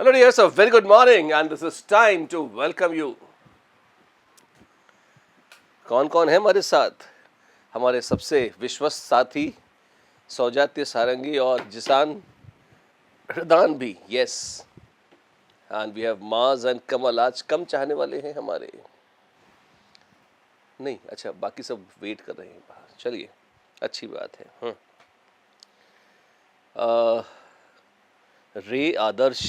Hello dear, so very good morning and this is time to welcome you. कौन कौन है हमारे साथ? हमारे सबसे विश्वस्त साथी सौजात्य सारंगी और जिसान रदान भी, यस. एंड वी हैव माज एंड कमल. आज कम चाहने वाले हैं हमारे. नहीं, अच्छा, बाकी सब वेट कर रहे हैं बाहर. चलिए, अच्छी बात है. रे आदर्श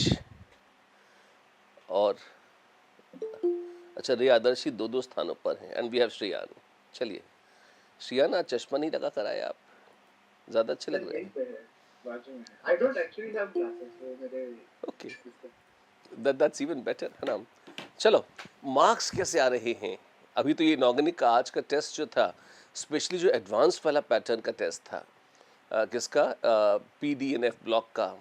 और अच्छा, रे आदर्श ही दो स्थानों पर हैं एंड वी हैव श्रेयान. चलिए, श्रेयान आज चश्मा नहीं लगा कर आए आप, ज़्यादा अच्छे लग रहे हैं. I don't actually have glasses, so मेरे ओके, दैट्स इवन बेटर, है ना. चलो, मार्क्स कैसे आ रहे हैं? अभी तो ये नॉर्गेनिक का आज का टेस्ट जो था, स्पेशली जो एडवांस वाला पैटर्न का टेस्ट था, किसका, PDNF ब्लॉक का,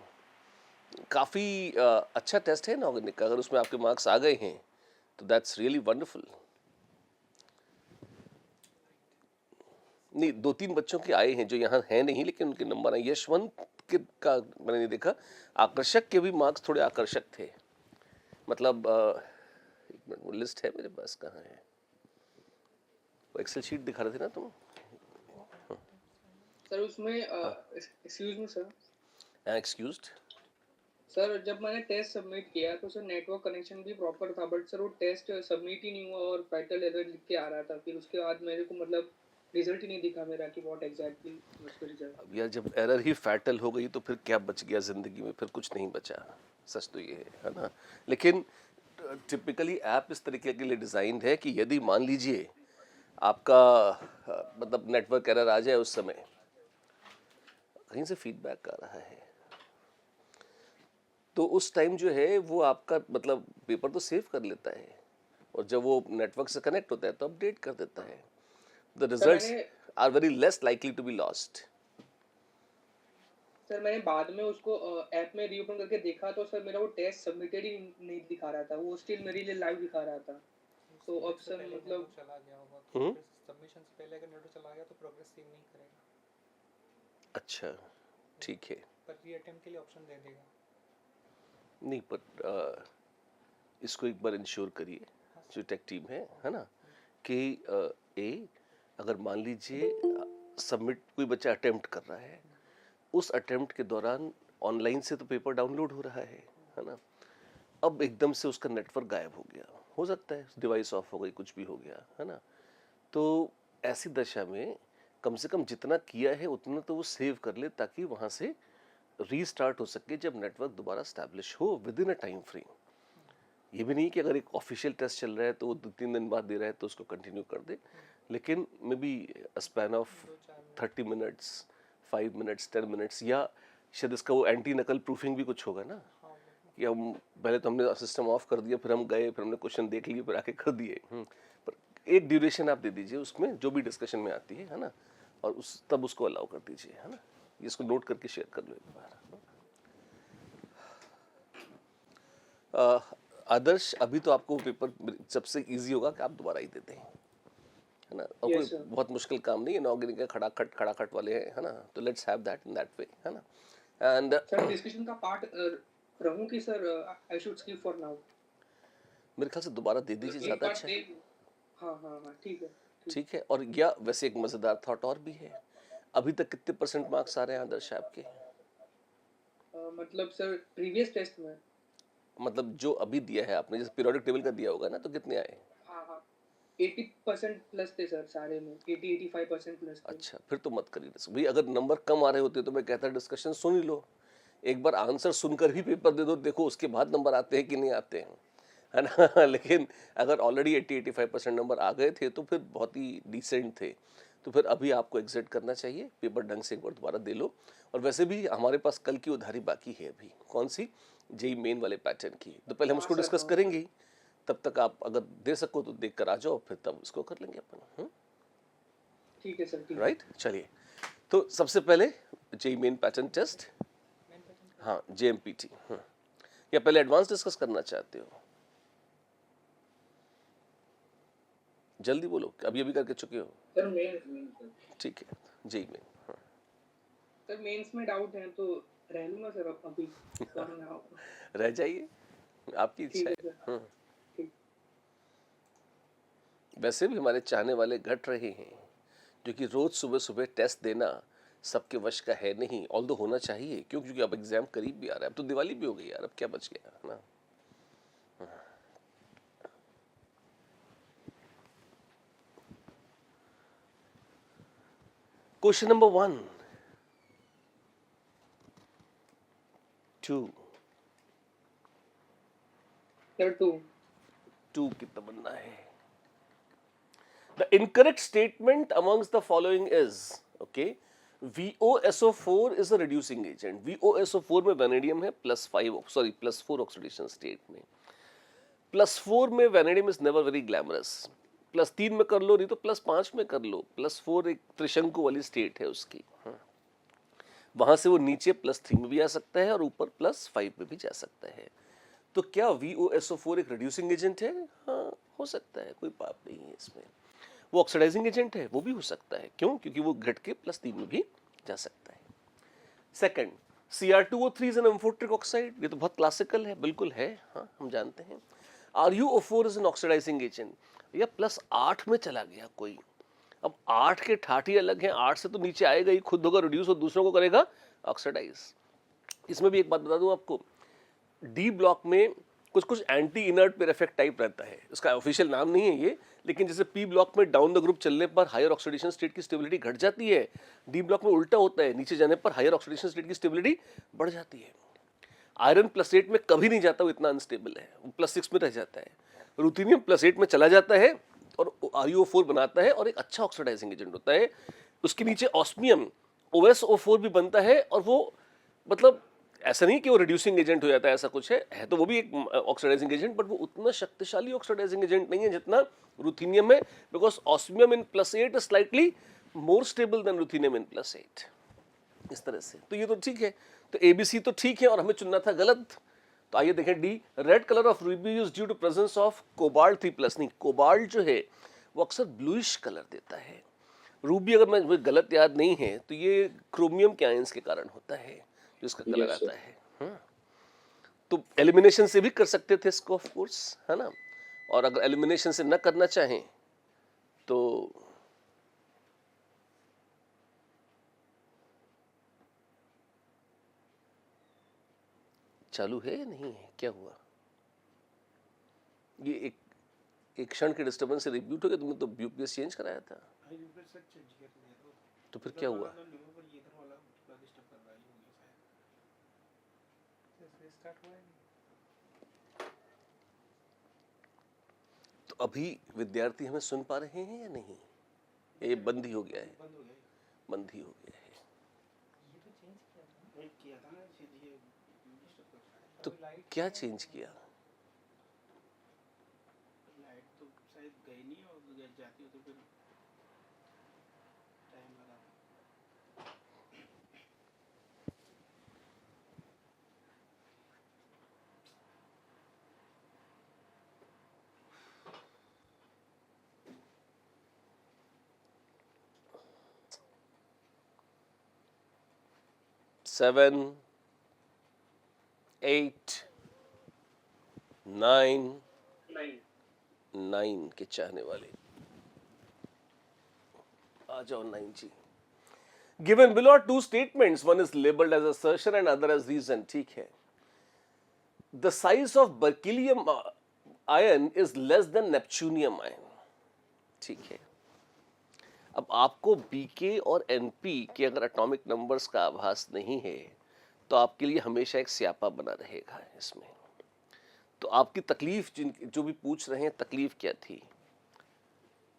काफ़ी अच्छा टेस्ट है नॉर्गेनिक का. अगर उसमें आपके मार्क्स आ गए हैं तो दैट्स रियली वंडरफुल. नहीं, 2-3 बच्चों के आए हैं जो यहाँ हैं नहीं, लेकिन उनके नंबर आए. यशवंत के का मैंने नहीं देखा. आकर्षक के भी मार्क्स थोड़े आकर्षक थे. मतलब एक मिनट, वो लिस्ट है मेरे पास, कहाँ है वो एक्सेल शीट दिखा रहे थे ना तुम? सर उसमें excuse me sir. Excused. Sir जब मैंने टेस्ट सबमिट किया तो सर नेटवर्क कनेक्शन भी प्रॉपर था, बट सर वो टेस्ट सबमिट ही नहीं हुआ और फैटल एरर लिख के आ रहा था. फिर उसके बाद मेरे को मतलब रिजल्ट ही नहीं दिखा मेरा कि what exactly was the result. अब यार, जब एरर ही फैटल हो गई तो फिर क्या बच गया ज़िंदगी में? फिर कुछ नहीं बचा. सच तो ये है ना. लेकिन टिपिकली ऐप इस तरीके के लिए डिज़ाइन है कि यदि मान लीजिए आपका मतलब नेटवर्क एरर आ जाए, उस समय कहीं से फीडबैक आ रहा है, तो उस टाइम जो है वो आपका मतलब पेपर तो सेव कर लेता है, और जब वो नेटवर्क से कनेक्ट होता है तो अपडेट कर देता है. The results are very less likely to be lost. Sir मैंने बाद में उसको ऐप में रीओपन करके देखा तो सर मेरा वो टेस्ट सबमिटेड ही नहीं दिखा रहा था, वो स्टिल मेरे लिए लाइव दिखा रहा था. तो अब सर मतलब चला गया होगा तो फिर सबमिशन से पहले अगर नेटवर्क चला गया तो प्रोग्रेस सेव नहीं करेगा. अच्छा, ठीक है. पर रीअटेम्प्ट के लिए ऑप्शन दे देगा. नहीं, पर इसको एक बार इंश्योर करिए, जो टेक टीम है ना, कि अगर मान लीजिए सबमिट कोई बच्चा अटेम्प्ट कर रहा है, उस अटेम्प्ट के दौरान ऑनलाइन से तो पेपर डाउनलोड हो रहा है ना. अब एकदम से उसका नेटवर्क गायब हो गया, हो सकता है डिवाइस ऑफ हो गई, कुछ भी हो गया, है ना. तो ऐसी दशा में कम से कम जितना किया है उतना तो वो सेव कर ले, ताकि वहाँ से रीस्टार्ट हो सके जब नेटवर्क दोबारा स्टैब्लिश हो with in a time frame. ये भी नहीं कि अगर एक ऑफिशियल टेस्ट चल रहा है तो वो 2-3 दिन बाद दे रहा है तो उसको कंटिन्यू कर दे, लेकिन may be span of 30 minutes, 5 minutes, 10 minutes, या शायद इसका वो एंटी नकल प्रूफिंग भी कुछ होगा ना, कि हम पहले तो हमने सिस्टम ऑफ कर दिया, फिर हम गए, फिर हमने क्वेश्चन देख लिए, फिर आके कर दिए. पर एक ड्यूरेशन आप दे दीजिए उसमें जो भी डिस्कशन में आती है ना, और उस तब उसको अलाउ कर दीजिए, है ना. इसको नोट करके शेयर कर लो एक बार. आदर्श, अभी तो आपको पेपर सबसे इजी होगा कि आप दोबारा ही देते हैं, है ना. और Yes, कोई sir. बहुत मुश्किल काम नहीं है, नौकरी का खड़ाखट वाले हैं, है ना. तो let's have that in that way, है ना. एंड सर डिस्कशन का पार्ट रहूं कि sir I should skip for now. मेरे ख्याल से दोबारा दे दीजिए, एक ज़्यादा पार्ट अच्छा दे. है. हाँ हाँ हाँ, ठीक है. ठीक है. और या वैसे एक मज़ेदार थॉट और भी है, अभी तक कितने परसेंट मार्क्स आ रहे हैं आदर्श आपके? मतलब सर प्रीवियस टेस्ट में. मतलब जो अभी दिया है आपने, जैसे पीरियोडिक टेबल का दिया होगा ना, तो कितने आए? हाँ हाँ, 80% प्लस थे सर सारे में, 80-85% प्लस थे. अच्छा, फिर तो मत करिए भाई. अगर नंबर कम आ रहे होते तो मैं कहता डिस्कशन सुन ही लो, एक बार आंसर सुनकर ही पेपर दे दो, देखो उसके बाद नंबर आते हैं कि नहीं आते हैं, है ना. लेकिन अगर ऑलरेडी 80-85% नंबर आ गए थे तो फिर बहुत ही डिसेंट थे. तो फिर अभी आपको एग्जिट करना चाहिए, पेपर ढंग से एक बार दोबारा दे लो. और वैसे भी हमारे पास कल की उधारी बाकी है अभी. कौन सी? जेई मेन वाले पैटर्न की. तो पहले हम हाँ उसको सर, डिस्कस हाँ. करेंगे ही. तब तक आप अगर दे सको तो देख कर आ जाओ, फिर तब इसको कर लेंगे अपन. ठीक है सर, ठीक है. राइट, चलिए. तो सबसे पहले JEE Main pattern test. Main pattern हाँ, JMPT. या पहले एडवांस डिस्कस करना चाहते हो? जल्दी बोलो, अभी अभी करके चुके हो. Sir mains. ठीक है, जेई मेन. सर मेंस में डाउट है तो रह लूंगा सर अभी फॉर नाउ. रह जाइए, आपकी इच्छा ठीक है है। सर। ठीक। वैसे भी हमारे चाहने वाले घट रहे हैं, क्योंकि रोज सुबह सुबह टेस्ट देना सबके वश का है नहीं, ऑल्दो होना चाहिए। क्यों? क्योंकि अब एग्जाम करीब भी आ रहा है, अब तो दिवाली भी हो गई यार, अब क्या बच गया है ना। Question number 1 2 sir 2। 2 की तमन्ना है। The incorrect statement amongst the following is, okay, VOSO4 is a reducing agent. VOSO4 में वेनेडियम है +4 ऑक्सीडेशन स्टेट में। +4 में vanadium is never very glamorous. +3 में कर लो, नहीं तो +5 में कर लो। +4 एक त्रिशंकु वाली स्टेट है उसकी। वहां से वो नीचे +3 में भी आ सकता है और ऊपर +5 में भी जा सकता है। तो क्या VOSO4 एक रिड्यूसिंग एजेंट है? हाँ, हो सकता है, कोई पाप नहीं है इसमें। वो ऑक्सीडाइजिंग एजेंट है, वो भी हो सकता है। क्यों? क्योंकि वो घट के +3 में भी जा सकता है। Second, Cr2O3 is an amphoteric oxide. ये तो बहुत क्लासिकल है, बिल्कुल है, हाँ हम जानते हैं। RuO4 is an oxidising agent. या +8 में चला गया कोई, अब 8 के ठाठी अलग हैं, 8 से तो नीचे आएगा ही, खुद होगा रिड्यूस और दूसरों को करेगा ऑक्सीडाइज। इसमें भी एक बात बता दूं आपको, डी ब्लॉक में कुछ कुछ anti inert pair effect type रहता है, इसका ऑफिशियल नाम नहीं है ये, लेकिन जैसे पी ब्लॉक में डाउन द ग्रुप चलने पर हायर ऑक्सीडेशन स्टेट की स्टेबिलिटी घट जाती है, डी ब्लॉक में उल्टा होता है, नीचे जाने पर हायर ऑक्सीडेशन स्टेट की स्टेबिलिटी बढ़ जाती है। आयरन +8 में कभी नहीं जाता, वो इतना अनस्टेबल है, वो +6 में रह जाता है। रुथेनियम +8 में चला जाता है और RuO4 बनाता है और एक अच्छा ऑक्सीडाइजिंग एजेंट होता है। उसके नीचे ऑस्मियम OSO4 भी बनता है, और वो मतलब ऐसा नहीं कि वो रिड्यूसिंग एजेंट हो जाता है, ऐसा कुछ है तो वो भी एक ऑक्सीडाइजिंग एजेंट, बट वो उतना शक्तिशाली ऑक्सीडाइजिंग एजेंट नहीं है जितना रुथेनियम है, because osmium in +8 is slightly more stable than ruthenium in +8। इस तरह से तो ये तो ठीक है, तो ABC तो ठीक है और हमें चुनना था गलत। तो आइए देखें D, red colour of ruby is due to presence of cobalt 3+। नहीं, कोबाल्ट जो है वो अक्सर ब्लूइश कलर देता है। रूबी अगर मुझे गलत याद नहीं है तो ये क्रोमियम के आयंस के कारण होता है जो इसका कलर Yes, sir. आता है। तो एलिमिनेशन से भी कर सकते थे इसको ऑफ कोर्स, है ना। और अगर एलिमिनेशन से न करना चाहें तो चालू है या नहीं है, क्या हुआ? ये एक क्षण के डिस्टर्बेंस से रिब्यूट हो गया। तुमने तो यूपीएस चेंज कराया था, तो फिर क्या हुआ? स्टार्ट हुआ है नहीं। तो अभी विद्यार्थी हमें सुन पा रहे हैं या नहीं? ये बंद ही हो गया है, बंद ही हो गया है। तो क्या चेंज किया? लाइट तो शायद गई नहीं, और जाती हो तो फिर टाइम लगा। सेवन 8 9 9 के चाहने वाले आ जाओ। 9 जी। Given below are 2 statements, one is labelled as assertion and other as reason. ठीक है। The size of berkelium ion is less than neptunium ion. ठीक है। अब आपको बीके और एनपी के अगर एटॉमिक नंबर्स का आभास नहीं है तो आपके लिए हमेशा एक स्यापा बना रहेगा इसमें। तो आपकी तकलीफ, जो भी पूछ रहे हैं, तकलीफ क्या थी?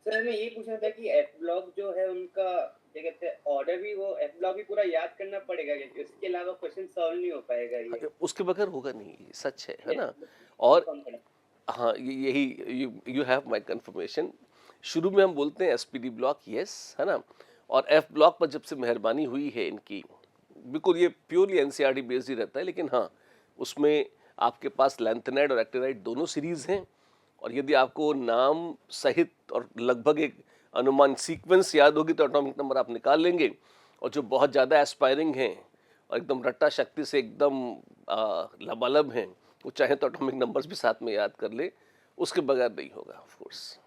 सर मैं ये पूछना था कि एफ ब्लॉक जो है उनका क्या कहते हैं ऑर्डर भी, वो एफ ब्लॉक भी पूरा याद करना पड़ेगा क्या? इसके अलावा क्वेश्चन सॉल्व नहीं हो पाएगा ये? उसके बगैर होगा नहीं, ये सच है ना। और हाँ, यही यू हैव माय कंफर्मेशन। शुरू में हम बोलते हैं एसपीडी ब्लॉक, यस, है ना। और एफ ब्लॉक पर जब से मेहरबानी हुई है इनकी, बिल्कुल ये प्योरली एनसीईआरटी बेस्ड ही रहता है, लेकिन हाँ उसमें आपके पास लैंथेनाइड और एक्टिनाइड दोनों सीरीज हैं। और यदि आपको नाम सहित और लगभग एक अनुमान सीक्वेंस याद होगी तो एटॉमिक नंबर आप निकाल लेंगे। और जो बहुत ज़्यादा एस्पायरिंग हैं और एकदम रट्टा शक्ति से एकदम लबालब हैं, वो चाहे तो एटॉमिक नंबर्स भी साथ में याद कर ले, उसके बगैर नहीं होगा ऑफ कोर्स।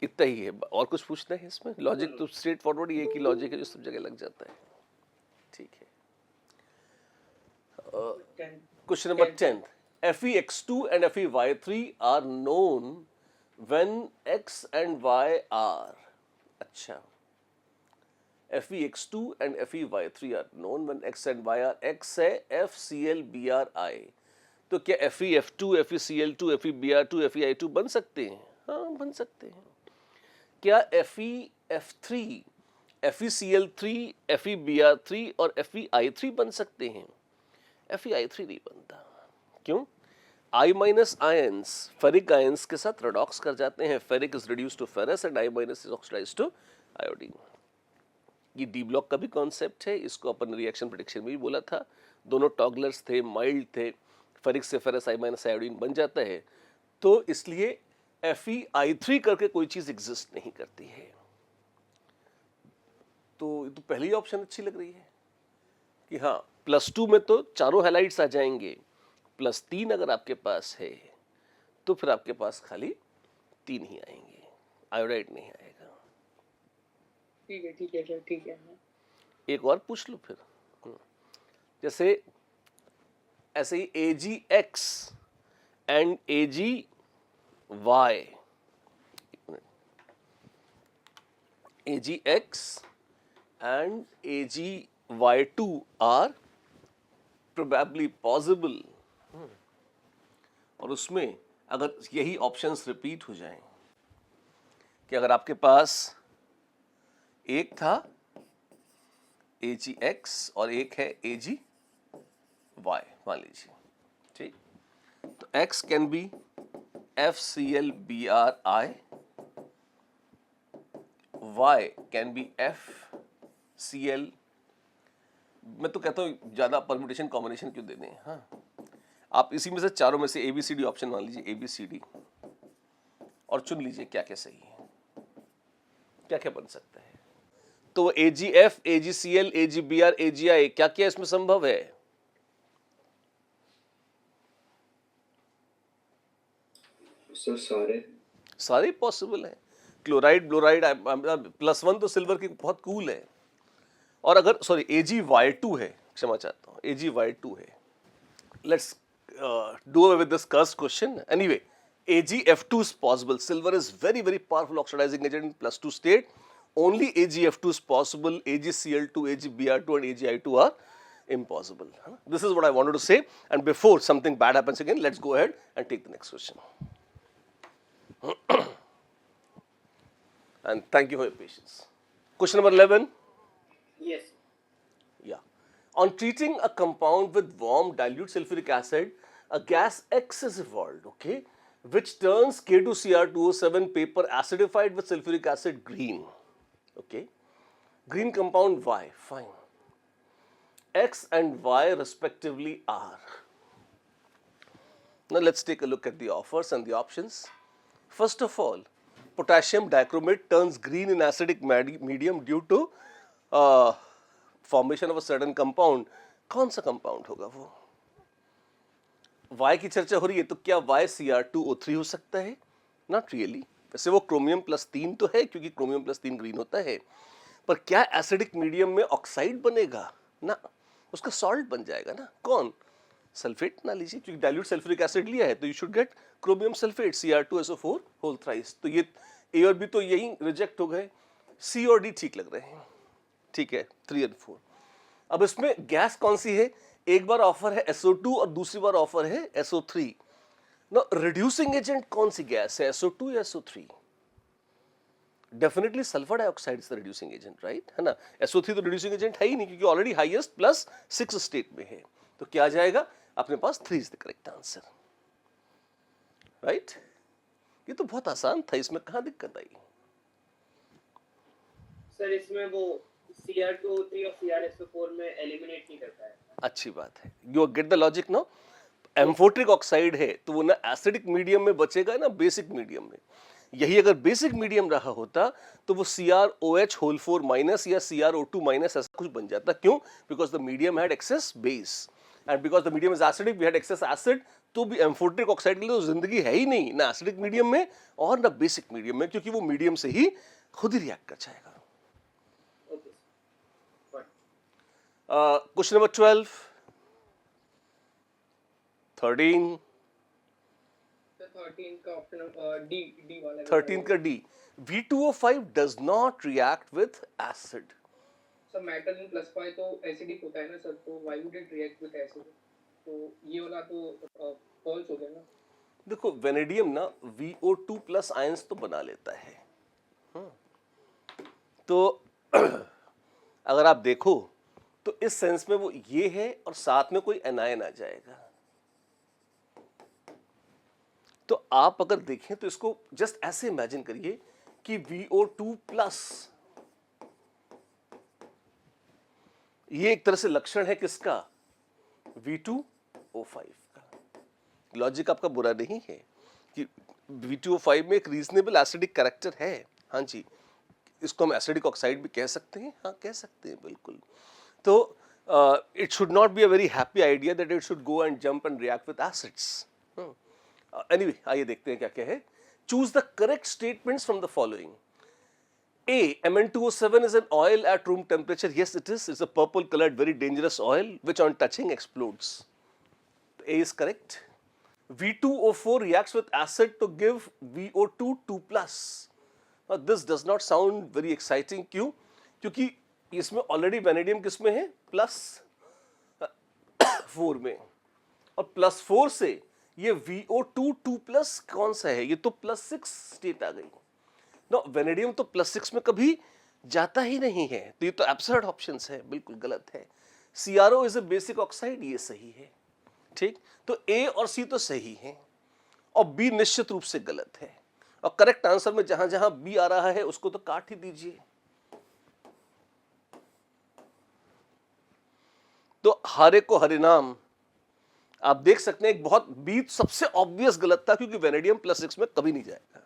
इतना ही है, और कुछ पूछना है इसमें? लॉजिक तो स्ट्रेट फॉरवर्ड ही है कि लॉजिक है जो सब जगह लग जाता है। ठीक है, question number 10, FEX2 and FEY3 are known when X and Y are, अच्छा, FEX2 and FEY3 are known when X and Y are, X है FClBrI, तो क्या FeF2, FeCl2, FeBr2, FeI2 बन सकते हैं? हाँ बन सकते हैं। क्या FeF3, FeCl3, FeBr3 और FeI3 बन सकते हैं? FeI3 नहीं बनता। क्यों? I minus ions ferric ions के साथ रेडॉक्स कर जाते हैं, ferric is reduced to ferrous and I minus is oxidised to iodine. ये डी ब्लॉक का भी कॉन्सेप्ट है, इसको अपन रिएक्शन प्रेडिक्शन में भी बोला था। दोनों टॉगलर्स थे, माइल्ड थे, फेरिक से फेरस I माइनस आयोडीन बन जाता है, तो इसलिए FeI3 करके कोई चीज एग्जिस्ट नहीं करती है। तो पहली ऑप्शन अच्छी लग रही है कि हाँ +2 में तो चारों हैलाइड्स आ जाएंगे, +3 अगर आपके पास है तो फिर आपके पास खाली 3 ही आएंगे, आयोडाइड नहीं आएगा। ठीक है सर, ठीक है। एक और पूछ लो फिर, जैसे ऐसे ही AgX and AgY, AgX and AgY2 are probably possible, और उसमें अगर यही ऑप्शंस रिपीट हो जाएं कि अगर आपके पास एक था AgX और एक है AgY, मान लीजिए, ठीक, तो X can be FClBrI, Y can be FCl, मैं तो कहता हूँ ज्यादा परम्यूटेशन कॉम्बिनेशन क्यों देने हैं, हाँ आप इसी में से चारों में से ABCD ऑप्शन मान लीजिए, ABCD, और चुन लीजिए क्या क्या सही है, क्या क्या बन सकता है। तो AgF, AgCl, AgBr, AgI, क्या क्या इसमें संभव है? सर सारे पॉसिबल है। क्लोराइड, ब्लोराइड, +1 तो सिल्वर की बहुत कूल है। और अगर सॉरी AgY2 है, क्षमा चाहता हूँ, AgY2 है, let's do away with this cursed question. Anyway, AgF2 is possible. Silver is very powerful oxidizing agent in +2 state. Only AgF2 is possible. AgCl2, AgBr2 and AgI2 are impossible. This is what I wanted to say. And before something bad happens again, let's go ahead and take the next question. And thank you for your patience. Question number 11. Yes. Yeah. On treating a compound with warm dilute sulfuric acid, a gas X is evolved, okay, which turns K2Cr2O7 paper acidified with sulfuric acid green, okay, green compound Y, fine. X and Y respectively are. Now let's take a look at the offers and the options. First of all, potassium dichromate turns green in acidic medium due to formation of a certain compound. कौन सा compound होगा वो? Y की चर्चा हो रही है, तो क्या YCr2O3 हो सकता है? Not really. वैसे वो क्रोमियम +3 तो है, क्योंकि क्रोमियम +3 ग्रीन होता है, पर क्या एसिडिक मीडियम में ऑक्साइड बनेगा? ना, उसका सॉल्ट बन जाएगा ना। कौन? सल्फेट ना लीजिए, क्योंकि डाइल्यूट सल्फ्यूरिक एसिड लिया है तो you should get chromium sulphate Cr2SO4 whole thrice. तो ये A और B तो यही रिजेक्ट हो गए, C और D ठीक लग रहे हैं, ठीक है, 3 और 4। अब इसमें गैस कौन सी है? एक बार ऑफर है SO2 और दूसरी बार ऑफर है SO3। ना रिड्यूसिंग एजेंट कौन सी गैस है, SO2 या SO3? Definitely sulphur dioxide is the reducing agent, right, है ना। SO3 तो रिड्यूसिंग एजेंट है ही नहीं, क्योंकि ऑलरेडी हाईएस्ट +6 स्टेट में है। तो क्या आ जाएगा अपने पास? 3 is the correct answer, right. ये तो बहुत आसान था, इसमें कहां दिक्कत आई? सर इसमें वो Cr2O3 और CrSO4 में एलिमिनेट नहीं करता है। अच्छी बात है, you get the logic no. Amphoteric oxide है तो वो ना एसिडिक मीडियम में बचेगा ना बेसिक मीडियम में। यही अगर बेसिक मीडियम रहा होता तो वो CrOH होल 4 माइनस या CrO2 माइनस ऐसा कुछ बन जाता। क्यों? Because the medium had excess base. And because the medium is acidic we had excess acid, तो भी एम्फोटेरिक ऑक्साइड के लिए तो जिंदगी है ही नहीं, ना एसिडिक मीडियम में और ना बेसिक मीडियम में, क्योंकि वो मीडियम से ही खुद ही रिएक्ट कर जाएगा। क्वेश्चन नंबर 12, 13 13 का ऑप्शन डी वाला 13 का D, V2O5 does not react with acid. Sir metal इन +5 तो एसिडिक होता है ना सर, तो why would it react with acid? तो ये वाला तो फॉल्स हो गया ना। देखो वेनेडियम ना VO2 प्लस आयंस तो बना लेता है, तो अगर आप देखो तो इस सेंस में वो ये है और साथ में कोई एनायन आ जाएगा। तो आप अगर देखें तो इसको जस्ट ऐसे इमेजिन करिए कि VO2 प्लस, ये एक तरह से लक्षण है किसका? V2O5 का। लॉजिक आपका बुरा नहीं है कि V2O5 में एक रीजनेबल एसिडिक कैरेक्टर है, हाँ जी, इसको हम एसिडिक ऑक्साइड भी कह सकते हैं, हाँ कह सकते हैं बिल्कुल। तो it should not be a very happy idea that it should go and jump and react with acids. Anyway आइए देखते हैं क्या क्या है। Choose the correct statements from the following. A, Mn2O7 is an oil at room temperature. Yes, it is. It's a purple colored, very dangerous oil which on touching explodes. A is correct. V2O4 reacts with acid to give VO2 2+. Now, this does not sound very exciting. क्यों? क्योंकि इसमें already vanadium किसमें है? +4 में, और +4 से ये VO2 2+ कौन सा है? ये तो +6 स्टेट आ गई। नो, वेनेडियम तो +6 में कभी जाता ही नहीं है, तो ये तो एब्सर्ड ऑप्शंस है, बिल्कुल गलत है। CRO is a basic oxide, ये सही है, ठीक। तो A और C तो सही है और B निश्चित रूप से गलत है, और करेक्ट आंसर में जहां जहां B आ रहा है उसको तो काट ही दीजिए। तो हारे को हरिनाम, आप देख सकते हैं एक बहुत B सबसे ऑब्वियस गलत था, क्योंकि वेनेडियम +6 में कभी नहीं जाएगा।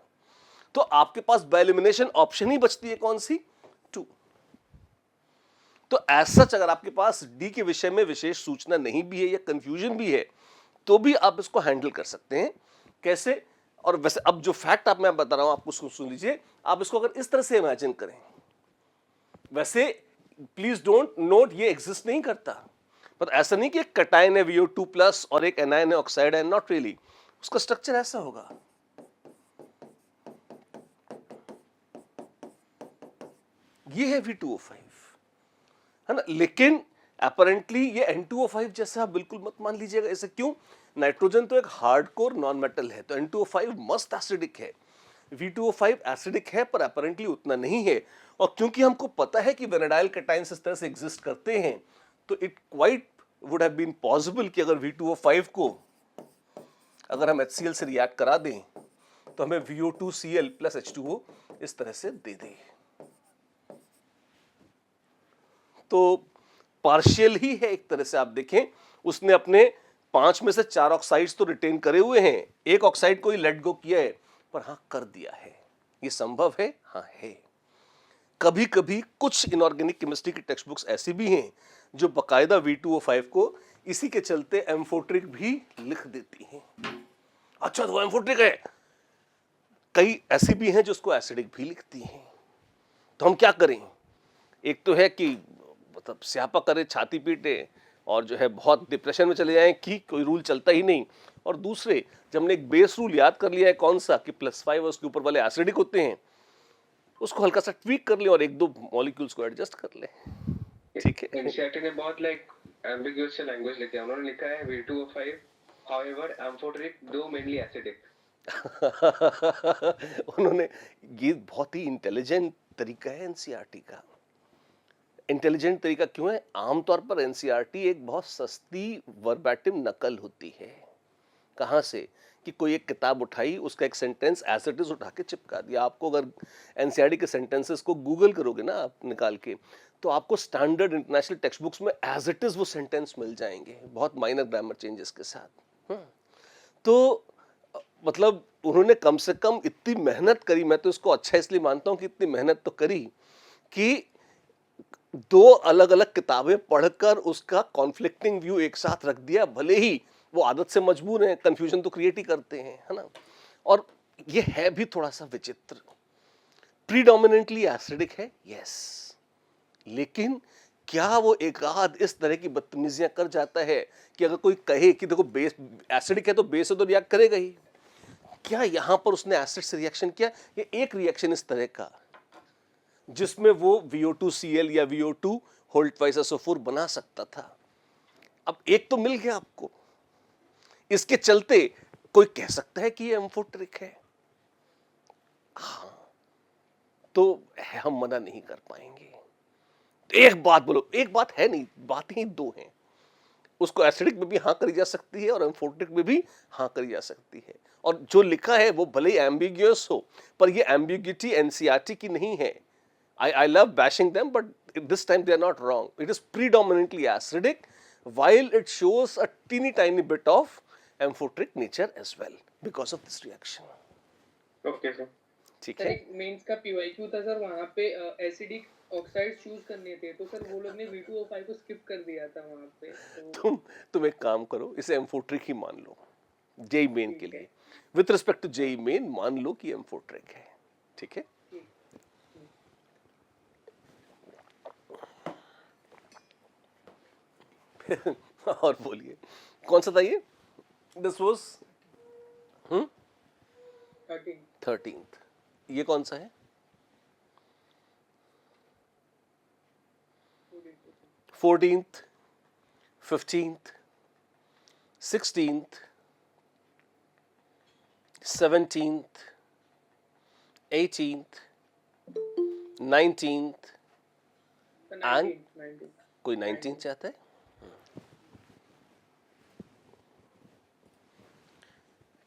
तो आपके पास बाय एलिमिनेशन ऑप्शन ही बचती है कौन सी? 2। तो एज सच अगर आपके पास डी के विषय में विशेष सूचना नहीं भी है या कंफ्यूजन भी है, तो भी आप इसको हैंडल कर सकते हैं। कैसे? और वैसे अब जो फैक्ट आप मैं बता रहा हूं आपको उसको सुन लीजिए। आप इसको अगर इस तरह से इमेजिन करें, वैसे प्लीज डोंट नोट ये एग्जिस्ट नहीं करता, पर ऐसा नहीं कि एक कटायन है VO2+ और एक एनायन है ऑक्साइड है, नॉट रियली। उसका स्ट्रक्चर ऐसा होगा, ये है V2O5, है ना। लेकिन अपेरेंटली ये N2O5 जैसा बिल्कुल मत मान लीजिएगा। ऐसे क्यों? नाइट्रोजन तो एक हार्डकोर नॉन मेटल है, तो N2O5 मस्त एसिडिक है। V2O5 एसिडिक है पर अपेरेंटली उतना नहीं है, और क्योंकि हमको पता है कि वेनेडाइल कैटायंस इस तरह से एग्जिस्ट करते हैं, तो it quite would have been possible कि अगर V2O5 को अगर हम HCl से रिएक्ट करा दें तो हमें VO2Cl + H2O इस तरह से दे दें। तो पार्शियल ही है एक तरह से। आप देखें उसने अपने 5 में से 4 ऑक्साइड्स तो रिटेन करे हुए हैं, एक ऑक्साइड को ही लेट गो किया है, पर हाँ कर दिया है। ये संभव है, हाँ है। कभी कभी कुछ इनऑर्गेनिक केमिस्ट्री की टेक्स्ट बुक्स ऐसी भी हैं जो बकायदा V2O5 को इसी के चलते एम्फोट्रिक भी लिख देती हैं। अच्छा तो एम्फोट्रिक है। कई ऐसी भी हैं जो उसको एसिडिक भी लिखती हैं। तो हम क्या करें? एक तो है कि मतलब स्यापा करे, छाती पीटे और जो है बहुत डिप्रेशन में चले जाएं कि कोई रूल चलता ही नहीं, और दूसरे जब हमने एक बेस रूल याद कर लिया है कौन सा, कि +5 और उसके ऊपर वाले एसिडिक होते हैं, उसको हल्का सा ट्वीक कर लें और 1-2 मॉलिक्यूल्स को एडजस्ट कर लें, ठीक है। एनसीईआरटी ने बहुत एम्बिगुअस लैंग्वेज लिखा है। उन्होंने लिखा है V2O5 however amphoteric though mainly acidic। उन्होंने, ये बहुत ही इंटेलिजेंट तरीका है एनसीईआरटी का। इंटेलिजेंट तरीका क्यों है? आमतौर पर एनसीईआरटी एक बहुत सस्ती वर्बैटिम नकल होती है। कहाँ से? कि कोई एक किताब उठाई, उसका एक सेंटेंस एज इट इज उठा के चिपका दिया। आपको अगर एनसीईआरटी के सेंटेंसेस को गूगल करोगे ना आप निकाल के, तो आपको स्टैंडर्ड इंटरनेशनल टेक्स्ट बुक्स में एज इट इज वो सेंटेंस मिल जाएंगे, बहुत माइनर ग्रामर चेंजेस के साथ। तो मतलब उन्होंने कम से कम इतनी मेहनत करी, मैं तो इसको अच्छा इसलिए मानता हूँ कि इतनी मेहनत तो करी कि दो अलग अलग किताबें पढ़कर उसका कॉन्फ्लिक्टिंग व्यू एक साथ रख दिया, भले ही वो आदत से मजबूर हैं, कंफ्यूजन तो क्रिएट ही करते हैं, है ना। और ये है भी थोड़ा सा विचित्र, प्रीडोमिनेंटली एसिडिक है, यस, लेकिन क्या वो एक आध इस तरह की बदतमीजियां कर जाता है कि अगर कोई कहे कि देखो बेस एसिडिक है तो बेस से तो रिएक्ट करेगा ही, क्या यहां पर उसने एसिड से रिएक्शन किया? ये एक रिएक्शन इस तरह का जिसमें वो VO2Cl या VO2 होल्ड ट्वाइस SO4 बना सकता था, अब एक तो मिल गया आपको, इसके चलते कोई कह सकता है कि ये एम्फोटेरिक है, हाँ, तो हम मना नहीं कर पाएंगे। एक बात बोलो, एक बात है नहीं, बातें ही दो हैं, उसको एसिडिक में भी हाँ करी जा सकती है और एम्फोटेरिक में भी हाँ करी जा सकती है, और जो लिखा है वो भले ही एम्बिग्यूअस हो, पर ये एम्बिग्यूटी एनसीईआरटी की नहीं है। I love bashing them, but this time they are not wrong. It is predominantly acidic, while it shows a teeny tiny bit of amphoteric nature as well because of this reaction. Okay, sir. ठीक sir है, एक mains का PYQ था sir, वहाँ पे acidic oxide choose करने थे, तो सर वो लोग ने V2O5 को स्किप कर दिया था वहाँ पे, तो तुम एक काम करो, इसे एम्फोट्रिक ही मान लो जेई मेन के ठीक है। लिए, with respect to JEE Main मान लो कि एम्फोट्रिक है, ठीक है। और बोलिए कौन सा था ये? This was 13th। ये कौन सा है? 14th, 15th, 16th, 17th, 18th, 19th, and 19 कोई 19th चाहता है?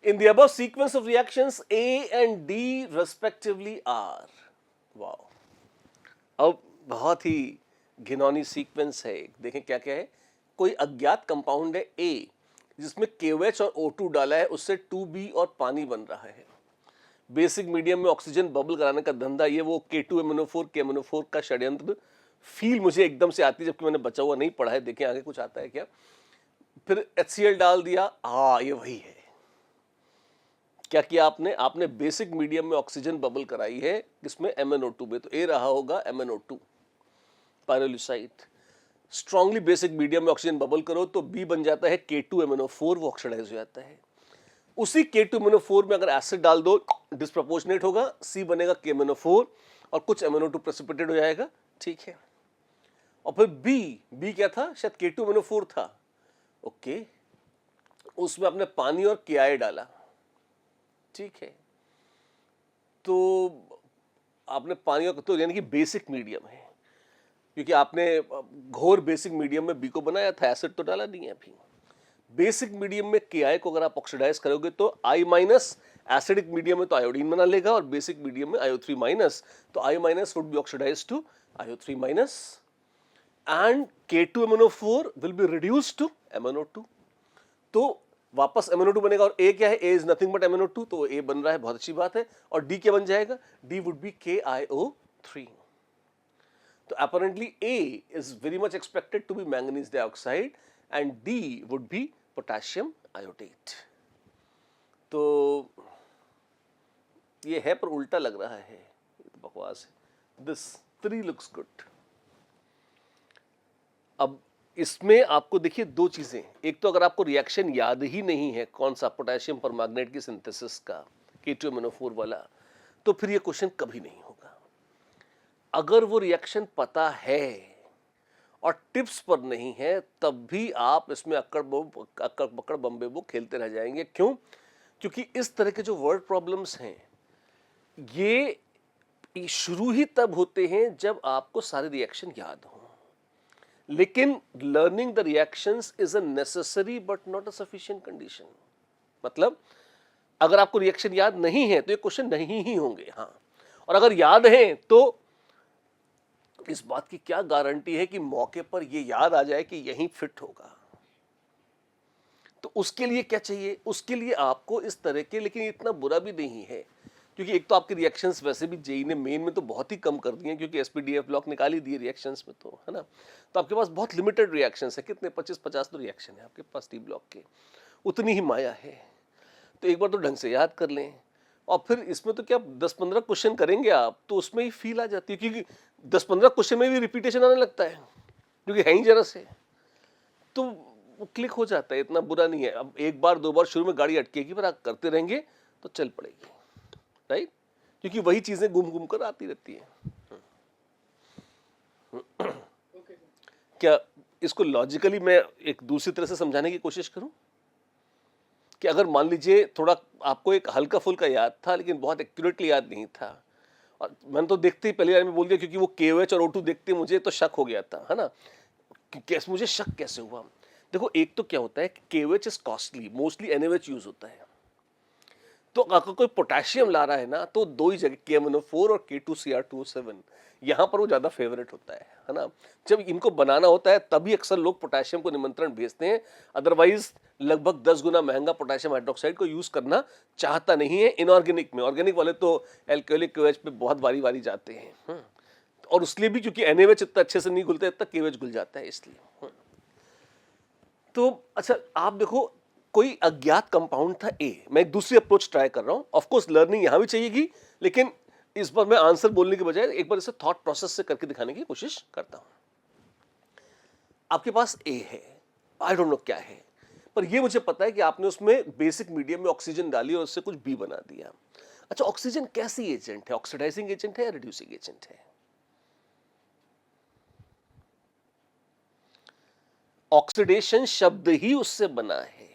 In the above sequence of reactions, A and D respectively are. Wow. अब बहुत ही घिनौनी सीक्वेंस है, देखें क्या क्या है। कोई अज्ञात कंपाउंड है A जिसमें KOH और O2 डाला है, उससे 2B और पानी बन रहा है। बेसिक मीडियम में ऑक्सीजन बबल कराने का धंधा, ये वो K2MnO4 KMnO4 का षड्यंत्र फील मुझे एकदम से आती है, जबकि मैंने बचा हुआ नहीं पढ़ा है। देखें आगे कुछ आता है क्या। फिर HCl डाल दिया, हाँ ये वही है। क्या किया आपने? आपने बेसिक मीडियम में ऑक्सीजन बबल कराई है, किसमें? MnO2 में, तो ए रहा होगा MnO2 पायरोलिसाइड। स्ट्रांगली बेसिक मीडियम में ऑक्सीजन बबल करो तो बी बन जाता है K2MnO4, वो ऑक्सीडाइज हो जाता है। उसी K2MnO4 में अगर एसिड डाल दो डिस्प्रोपोर्शनेट होगा, सी बनेगा KMnO4 और कुछ MnO2 प्रेसिपिटेट हो जाएगा, ठीक है। और फिर बी क्या था? शायद K2MnO4 था, ओके, उसमें आपने पानी और KI डाला, ठीक है। तो आपने पानी और, तो यानी कि बेसिक मीडियम है, क्योंकि आपने घोर बेसिक मीडियम में बी को बनाया था, एसिड तो डाला नहीं है अभी। बेसिक मीडियम में KI को अगर आप ऑक्सीडाइज करोगे तो I माइनस, एसिडिक मीडियम में तो आयोडीन बना लेगा, और बेसिक मीडियम में IO3 माइनस, तो I minus would be oxidise to IO3 minus and K2MnO4 will be reduced to MnO2, तो वापस MnO2 बनेगा। और A क्या है? A is nothing but MnO2, तो A बन रहा है, बहुत अच्छी बात है। और D क्या बन जाएगा? D would be KiO3। तो apparently A is very much expected to be manganese dioxide and D would be potassium iodate. तो ये है पर उल्टा लग रहा है, ये तो बकवास है। This 3 looks good. अब इसमें आपको देखिए दो चीजें, एक तो अगर आपको रिएक्शन याद ही नहीं है कौन सा, पोटेशियम परमैंगनेट की सिंथेसिस का K2MnO4 वाला, तो फिर ये क्वेश्चन कभी नहीं होगा। अगर वो रिएक्शन पता है और टिप्स पर नहीं है, तब भी आप इसमें अक्कड़ पकड़ बम्बे वो खेलते रह जाएंगे। क्यों? क्योंकि इस तरह के जो वर्ड प्रॉब्लम्स हैं ये शुरू ही तब होते हैं जब आपको सारे रिएक्शन याद हों। लेकिन learning the reactions is a necessary but not a sufficient condition. मतलब अगर आपको रिएक्शन याद नहीं है तो ये क्वेश्चन नहीं ही होंगे, हाँ। और अगर याद हैं तो इस बात की क्या गारंटी है कि मौके पर ये याद आ जाए कि यहीं फिट होगा। तो उसके लिए क्या चाहिए? उसके लिए आपको इस तरह के, लेकिन इतना बुरा भी नहीं है क्योंकि एक तो आपके रिएक्शंस वैसे भी जेई ने मेन में तो बहुत ही कम कर दिए हैं, क्योंकि एसपीडीएफ ब्लॉक निकाल ही दिए रिएक्शंस में, तो है ना, तो आपके पास बहुत लिमिटेड रिएक्शंस है, कितने 25-50 तो रिएक्शन है आपके पास टी ब्लॉक के, उतनी ही माया है। तो एक बार तो ढंग से याद कर लें, और फिर इसमें तो क्या 10-15 क्वेश्चन करेंगे आप तो उसमें ही फील आ जाती है, क्योंकि 10-15 क्वेश्चन में भी रिपीटेशन आने लगता है, क्योंकि है ही जरा से, तो वो क्लिक हो जाता है, इतना बुरा नहीं है। अब एक बार 2 बार शुरू में गाड़ी अटकेगी, पर आप करते रहेंगे तो चल पड़ेगी, राइट, क्योंकि वही चीजें घूम घूम कर आती रहती हैं। Okay sir. क्या इसको लॉजिकली मैं एक दूसरी तरह से समझाने की कोशिश करूं कि अगर मान लीजिए थोड़ा आपको एक हल्का फुल्का याद था लेकिन बहुत एक्यूरेटली याद नहीं था, और मैंने तो देखते ही पहली बार में बोल दिया, क्योंकि वो KOH और O2 देखते मुझे तो शक हो गया था, है ना, कि कैसे मुझे शक कैसे हुआ। देखो एक तो क्या होता है कि KOH is costly, mostly NaOH use होता है, तो अगर कोई पोटेशियम ला रहा है ना तो दो ही जगह KMnO4 और K2Cr2O7, यहाँ पर वो ज़्यादा फेवरेट होता है ना। जब इनको बनाना होता है तभी अक्सर लोग पोटेशियम को निमंत्रण भेजते हैं, अदरवाइज लगभग 10 गुना महंगा पोटेशियम हाइड्रोक्साइड को यूज़ करना चाहता नहीं है इनऑर्गेनिक में। ऑर्गेनिक वाले तो एल्कोहलिक KOH पे बहुत बारी बारी जाते हैं, और उसलिए भी क्योंकि NaOH इतना अच्छे से नहीं घुलता, इतना KOH घुल जाता है इसलिए। तो अच्छा आप देखो, कोई अज्ञात कंपाउंड था A, मैं एक दूसरी अप्रोच ट्राई कर रहा हूं, ऑफ कोर्स लर्निंग यहां भी चाहिएगी, लेकिन इस बार मैं आंसर बोलने के बजाय एक बार इसे थॉट प्रोसेस से करके दिखाने की कोशिश करता हूं। आपके पास A है, आई डोंट नो क्या है, पर यह मुझे पता है कि आपने उसमें बेसिक मीडियम में ऑक्सीजन डाली और उससे कुछ B बना दिया। अच्छा, ऑक्सीजन कैसी एजेंट है? ऑक्सीडाइजिंग एजेंट है या रिड्यूसिंग एजेंट है? ऑक्सीडेशन शब्द ही उससे बना है,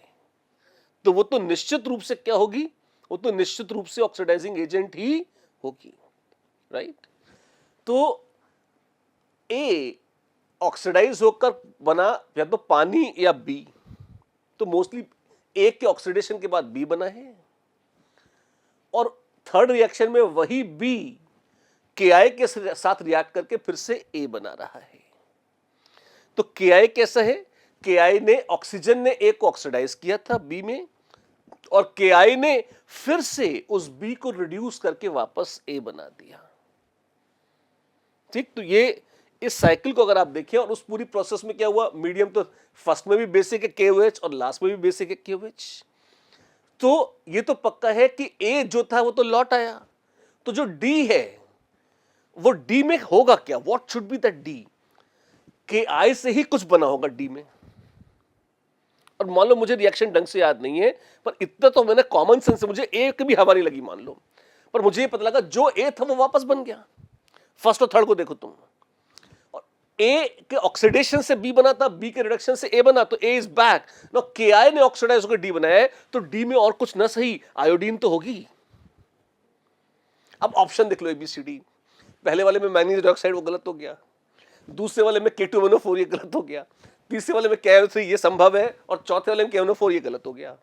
तो वो तो निश्चित रूप से क्या होगी, वो तो निश्चित रूप से ऑक्सीडाइजिंग एजेंट ही होगी, राइट। तो A ऑक्सीडाइज होकर बना या तो पानी या B, तो मोस्टली A के ऑक्सीडेशन के बाद B बना है, और थर्ड रिएक्शन में वही B KI के साथ रिएक्ट करके फिर से A बना रहा है। तो KI कैसा है? KI ने ऑक्सीजन ने A को ऑक्सीडाइज किया था B में, और KI ने फिर से उस B को रिड्यूस करके वापस A बना दिया, ठीक। तो ये इस साइकिल को अगर आप देखें, और उस पूरी प्रोसेस में क्या हुआ, मीडियम तो फर्स्ट में भी बेसिक है KOH और लास्ट में भी बेसिक है KOH, तो ये तो पक्का है कि A जो था वो तो लौट आया, तो जो D है वो D में होगा क्या, what should be that D? KI से ही कुछ बना होगा D में, और मान लो मुझे रिएक्शन ढंग से याद नहीं है, पर इतना तो मैंने कॉमन सेंस से, मुझे A की भी हवा नहीं लगी मान लो, पर मुझे ये पता लगा जो A था वो वापस बन गया। फर्स्ट और थर्ड को देखो तुम, और A के ऑक्सीडेशन से B बना था, B के रिडक्शन से A बना, तो A is back. No KI ने ऑक्सीडाइज होकर D बनाया है, तो D में और कुछ न सही आयोडीन तो होगी। अब ऑप्शन देख लो ABCD, पहले वाले में मैग्नीज डाइऑक्साइड वो गलत हो गया, दूसरे वाले में K2MnO4 ये गलत हो गया, तीसरे वाले में KNO3 ये संभव है, और चौथे वाले में KNO4 ये गलत हो गया।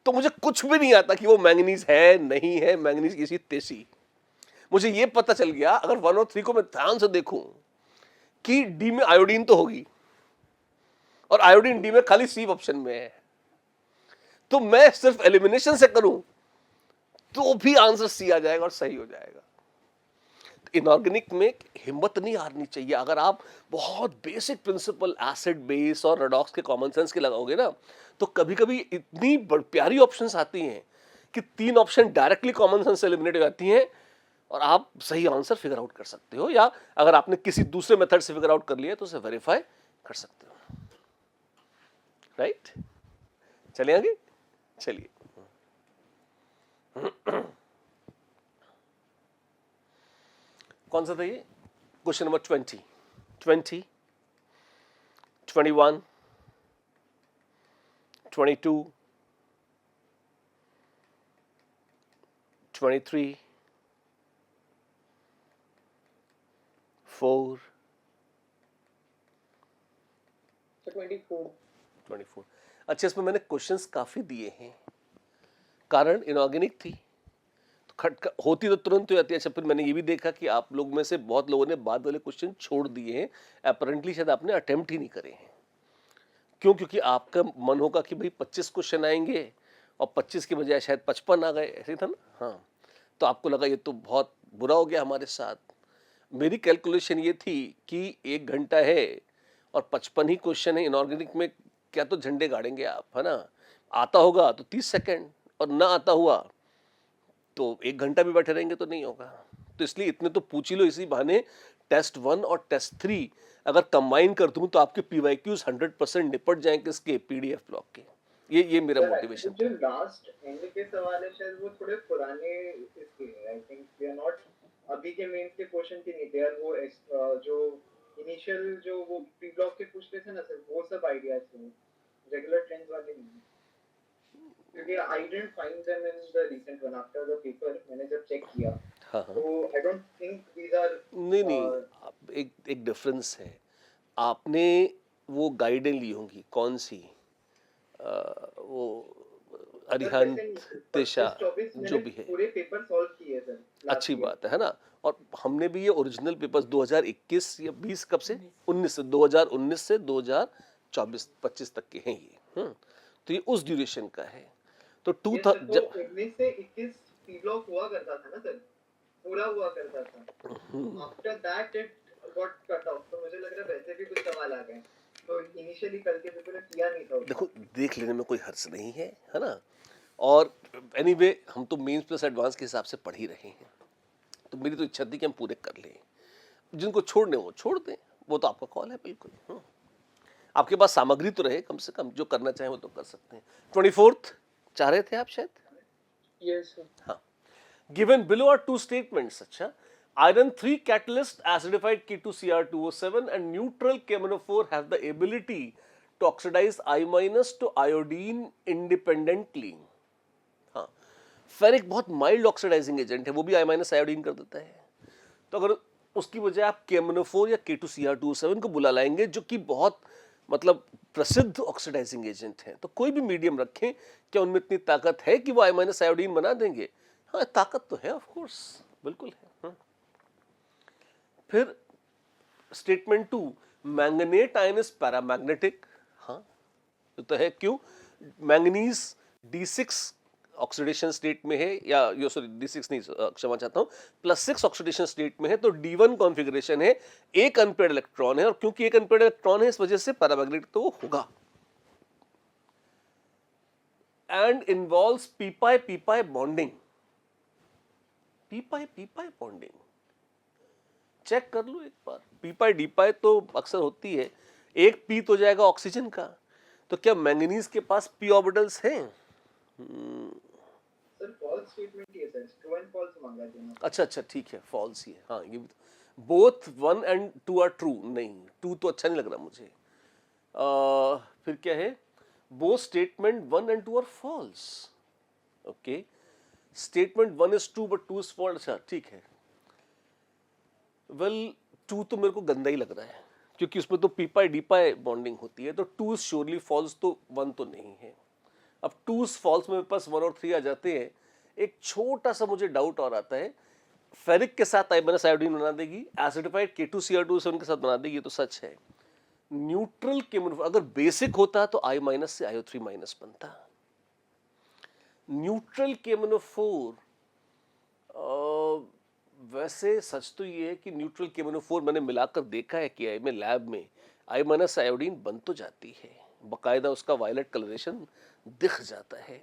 तो मुझे कुछ भी नहीं आता कि वो मैंगनीज है नहीं है, मैंगनीज किसी तेसी। मुझे ये पता चल गया अगर 1 और 3 को मैं ध्यान से देखूं कि D में आयोडीन तो होगी, और आयोडीन D में खाली C ऑप्शन में है, तो मैं सिर्फ एलिमिनेशन से करूं तो भी आंसर C आ जाएगा और सही हो जाएगा। इनऑर्गेनिक में हिम्मत नहीं हारनी चाहिए। अगर आप बहुत बेसिक प्रिंसिपल एसिड बेस और रेडॉक्स के कॉमन सेंस के लगाओगे ना, तो कभी कभी इतनी प्यारी ऑप्शंस आती हैं कि 3 ऑप्शन डायरेक्टली कॉमन सेंस से एलिमिनेट हो जाती हैं, और आप सही आंसर फिगर आउट कर सकते हो, या अगर आपने किसी दूसरे मेथड से फिगर आउट कर लिया तो उसे वेरीफाई कर सकते हो, राइट। चलिए आगे, चलिए। कौन सा था ये? Question number 20, 21, 22, 23, 4, 24। अच्छा, इसमें मैंने क्वेश्चंस काफी दिए हैं, कारण इनऑर्गेनिक थी तो होती तो तुरंत हो जाती है। अच्छा, फिर मैंने ये भी देखा कि आप लोग में से बहुत लोगों ने बाद वाले क्वेश्चन छोड़ दिए हैं, अपरेंटली शायद आपने अटेम्प्ट ही नहीं करे हैं। क्यों? क्योंकि आपका मन होगा कि भाई 25 क्वेश्चन आएंगे और 25 के बजाय शायद 55 आ गए, ऐसे ही था ना। हाँ, तो आपको लगा ये तो बहुत बुरा हो गया हमारे साथ। मेरी कैलकुलेशन ये थी कि 1 घंटा है और 55 ही क्वेश्चन है इनऑर्गेनिक में, क्या तो झंडे गाड़ेंगे आप, है ना। आता होगा तो 30 सेकंड, और ना आता हुआ तो 1 घंटा भी बैठे रहेंगे तो नहीं होगा। तो इसलिए इतने तो पूछ ही लो, इसी बहाने टेस्ट 1 और टेस्ट 3 अगर कंबाइन कर दूं तो आपके पीवाईक्यूज 100% निपट जाएंगे इसके पीडीएफ ब्लॉक के। ये मेरा मोटिवेशन जो था। लास्ट एंड के सवाल है शायद वो थोड़े पुराने इसके हैं। I think they are not अभी के मेंस के क्वेश्चन की नहीं, दे आर वो जो इनिशियल जो वो प्री ब्लॉक के पूछते थे ना सर, वो सब आइडियाज थे, रेगुलर ट्रेंड्स वाले नहीं। क्योंकि I didn't find them in the recent one after the paper, मैंने जब चेक किया हाँ हाँ, तो I don't think these are नहीं, एक डिफरेंस है। आपने वो गाइडें ली होंगी, कौन सी, वो अरिहंत, तेशा, जो भी है, पूरे पेपर सॉल्व किए सर। अच्छी बात है ना। और हमने भी ये ओरिजिनल पेपर्स 2021 या 20 कब से 19 से 2019 से 2024-25 तक के हैं ये। तो ये उस ड्यूरेशन का है। तो 19 से 21 पी ब्लॉक हुआ करता था ना सर, पूरा हुआ करता था। After that it got cut off. तो मुझे लग रहा है वैसे भी कुछ सवाल आ गए, तो इनिशियली कल के पेपर में किया नहीं था। देखो, देख लेने में कोई हर्ज नहीं है, है ना। और एनीवे हम तो मेंस प्लस एडवांस के हिसाब से पढ़ ही रहे हैं, तो मेरी तो इच्छा थी कि हम पूरे कर लें। जिनको छोड़ने वो छोड़ दें, वो तो आपका कॉल है बिल्कुल। आपके पास सामग्री तो रहे, कम से कम जो करना चाहें वो तो कर सकते हैं। 24th चाह रहे थे आप शायद? Yes sir. हाँ, गिवन बिलो आर 2 स्टेटमेंट्स। अच्छा, iron 3 catalyst acidified K2Cr2O7 and neutral KMNO4 have the ability to oxidize I- to iodine independently. हाँ, फेरिक बहुत माइल्ड ऑक्सीडाइजिंग एजेंट है, वो भी I- आयोडीन कर देता है। तो अगर उसकी बजाय आप KMNO4 या K2Cr2O7 को बुला लाएंगे, जो कि बहुत मतलब प्रसिद्ध ऑक्सीडाइजिंग एजेंट हैं, तो कोई भी मीडियम रखें, क्या उनमें इतनी ताकत है कि वो I- आयोडीन बना देंगे? हाँ, ताकत तो है, ऑफ कोर्स, बिल्कुल है। फिर statement 2, manganate ion is paramagnetic. हाँ, तो है, क्यों? मैंगनीज D6 ऑक्सीडेशन स्टेट में है, या यो सॉरी D6 नहीं, क्षमा चाहता हूँ, +6 ऑक्सीडेशन स्टेट में है, तो D1 कॉन्फ़िगरेशन है, एक अनपेयर्ड इलेक्ट्रॉन है, और क्योंकि एक अनपेयर्ड इलेक्ट्रॉन है इस वजह से पैरामैग्नेटिक तो वो होगा। And involves p pi bonding. P pi bonding check कर लो एक बार। पी-पाई डी-पाई तो अक्सर होती है, एक पी तो जाएगा ऑक्सीजन का, तो क्या मैंगनीज के पास पी ऑर्बिटल्स हैं? सर फॉल्स स्टेटमेंट ही है सर, ट्रू एंड फॉल्स मांगा है दोनों। अच्छा, ठीक है, फॉल्स ही है। हाँ, ये बोथ 1 and 2 आर ट्रू। नहीं, 2 तो अच्छा नहीं लग रहा मुझे। फिर क्या है? Both statement 1 and 2 are false. Okay, statement 1 is true but 2 is false। अच्छा, ठीक है। वेल 2 तो मेरे को गंदा ही लग रहा है, क्योंकि उसमें तो पी-पाई डी-पाई बॉन्डिंग होती है, तो 2 is surely false, तो 1 तो नहीं है। अब 2 is false में मेरे पास 1 और 3 आ जाते हैं। एक छोटा सा मुझे डाउट और आता है, फेरिक के साथ I- आयोडीन बना देगी, एसिडिफाइड K2Cr2O7 के साथ बना देगी, ये तो सच है। न्यूट्रल केमिनो, अगर बेसिक होता तो I- से IO3- बनता। न्यूट्रल KMNO4 वैसे सच तो ये है कि न्यूट्रल KMNO4 मैंने मिलाकर देखा है कि में लैब में I- आयोडीन बन तो जाती है, बाकायदा उसका वायलेट कलरेशन दिख जाता है।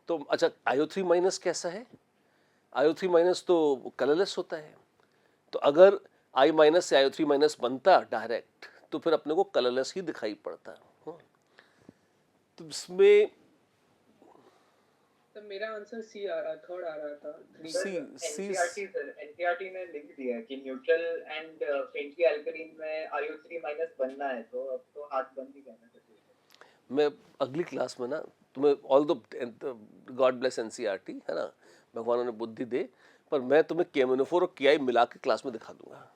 तो अच्छा, IO3- कैसा है? IO3- तो कलरलेस होता है, तो अगर I- से IO3- बनता डायरेक्ट, तो फिर अपने को कलरलेस ही दिखाई पड़ता। तो इसमें तो मेरा आंसर सी आ रहा, थर्ड आ रहा था। सी एनसीईआरटी सर, एनसीईआरटी ने लिख दिया है कि न्यूट्रल एंड फेंटली अल्कलीन में IO3- बनना है, तो अब तो हाथ बंद ही करना चाहिए। मैं अगली क्लास में ना तुम्हें, all the God bless NCERT, है ना, भगवान ने बुद्धि दे, पर मैं तुम्हें KMNO4 और KI मिला के क्लास में दिखा दूंगा,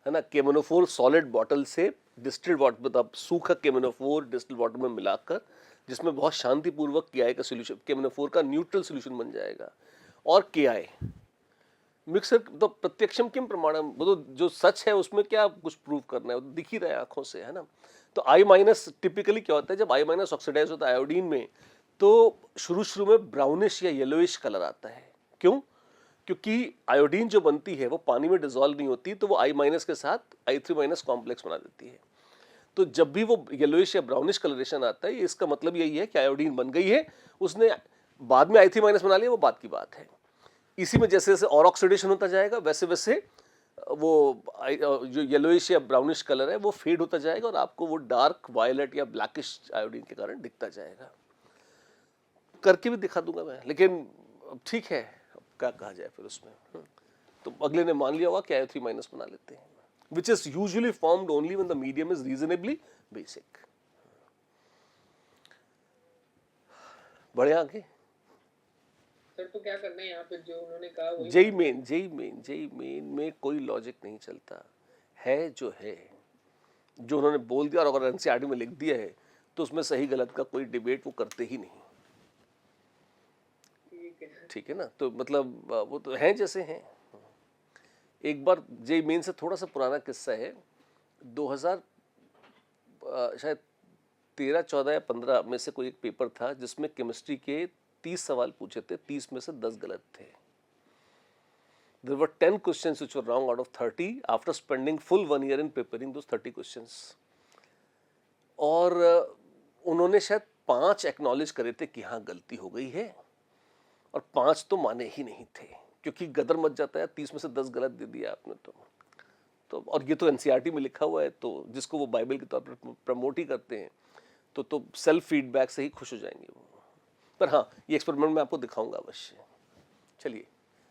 है ना। KMNO4 सॉलिड बॉटल से डिस्टिल्ड वाटर, मतलब सूखा KMNO4 डिस्टिल्ड वाटर में मिलाकर, जिसमें बहुत शांतिपूर्वक KI का सोल्यूशन, KMNO4 का न्यूट्रल सोल्यूशन बन जाएगा, और KI मिक्सर, तो प्रत्यक्षम किम प्रमाणम, वो तो जो सच है उसमें क्या कुछ प्रूव करना है, वो तो दिख ही रहा है आंखों से, है ना। तो I- टिपिकली क्या होता है, जब I- ऑक्सीडाइज होता है आयोडीन में, तो शुरू में ब्राउनिश या येलोइश कलर आता है। क्यों? क्योंकि आयोडीन जो बनती है वो पानी में डिसॉल्व नहीं होती, तो वो I- के साथ I3- कॉम्प्लेक्स बना देती है। तो जब भी वो येलोइश या ब्राउनिश कलरेशन आता है, इसका मतलब यही है कि आयोडीन बन गई है, उसने बाद में I3- बना लिया, वो बात की बात है। इसी में जैसे जैसे और ऑक्सीडेशन होता जाएगा वैसे वैसे वो जो येलोइश या ब्राउनिश कलर है वो फेड होता जाएगा और आपको वो डार्क वायलेट या ब्लैकिश आयोडीन के कारण दिखता जाएगा। करके भी दिखा दूंगा मैं, लेकिन अब ठीक है, अब क्या कहा जाए फिर उसमें। तो अगले ने मान लिया होगा कि I3- बना लेते हैं, which is usually formed only when the medium is reasonably basic. बढ़े आगे। सर तो क्या करना है यहाँ पे, जो उन्होंने कहा वही जेई मेन में कोई लॉजिक नहीं चलता है, जो है जो उन्होंने बोल दिया, और अगर एनसीईआरटी में लिख दिया है तो उसमें सही गलत का कोई डिबेट वो करते ही नहीं। ठीक है ना, तो मतलब वो तो हैं जैसे हैं। एक बार जेई मेन से थोड़ा सा पुराना किस्सा है, 2000 शायद 13, 14 या 15 में से कोई एक पेपर था जिसमें केमिस्ट्री के 30 सवाल पूछे थे, 30 में से 10 गलत थे। There were 10 questions which were wrong out of 30 after spending full 1 year in preparing those 30 questions. और उन्होंने शायद 5 एक्नॉलेज करे थे कि हाँ गलती हो गई है, और 5 तो माने ही नहीं थे, क्योंकि गदर मच जाता है 30 में से 10 गलत दे दिया आपने तो और ये तो एनसीईआरटी में लिखा हुआ है, तो जिसको वो बाइबल के तौर पर प्रमोट ही करते हैं, तो सेल्फ फीडबैक से ही खुश हो जाएंगे वो। पर हाँ, ये एक्सपेरिमेंट मैं आपको दिखाऊंगा अवश्य। चलिए,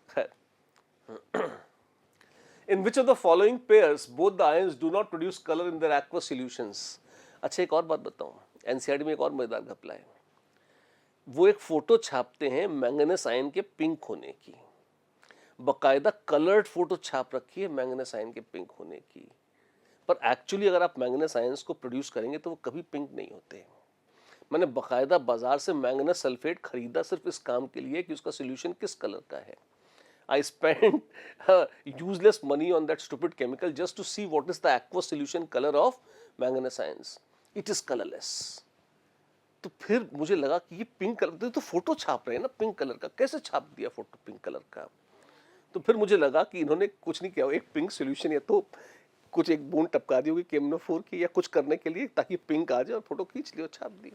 खैर, in which of the following pairs both the ions do not produce color in their aqueous solutions? अच्छा, एक और बात बताऊं, एनसीईआरटी में एक और मजेदार घपला है। वो एक फोटो छापते हैं मैंगनीज आयन के पिंक होने की, बकायदा कलर्ड फोटो छाप रखी है मैंगनीज आयन के पिंक होने की, पर एक्चुअली अगर आप मैंगनीज आयंस को प्रोड्यूस करेंगे तो वो कभी पिंक नहीं होते। मैंने बकायदा बाजार से मैंगनीज सल्फेट खरीदा सिर्फ इस काम के लिए कि उसका सोल्यूशन किस कलर का है। I spent useless money on that stupid chemical just to see what is the aqueous solution color of manganese ions. It is colorless. तो फिर मुझे लगा कि ये पिंक कलर, तो फोटो छाप रहे हैं ना पिंक कलर का, कैसे छाप दिया फोटो पिंक कलर का? तो फिर मुझे लगा कि इन्होंने कुछ नहीं किया, एक पिंक सोल्यूशन या तो कुछ एक बूंद टपका दी होगी केमनोफोर की या कुछ करने के लिए, ताकि पिंक आ जाए और फोटो खींच लिया, छाप दी।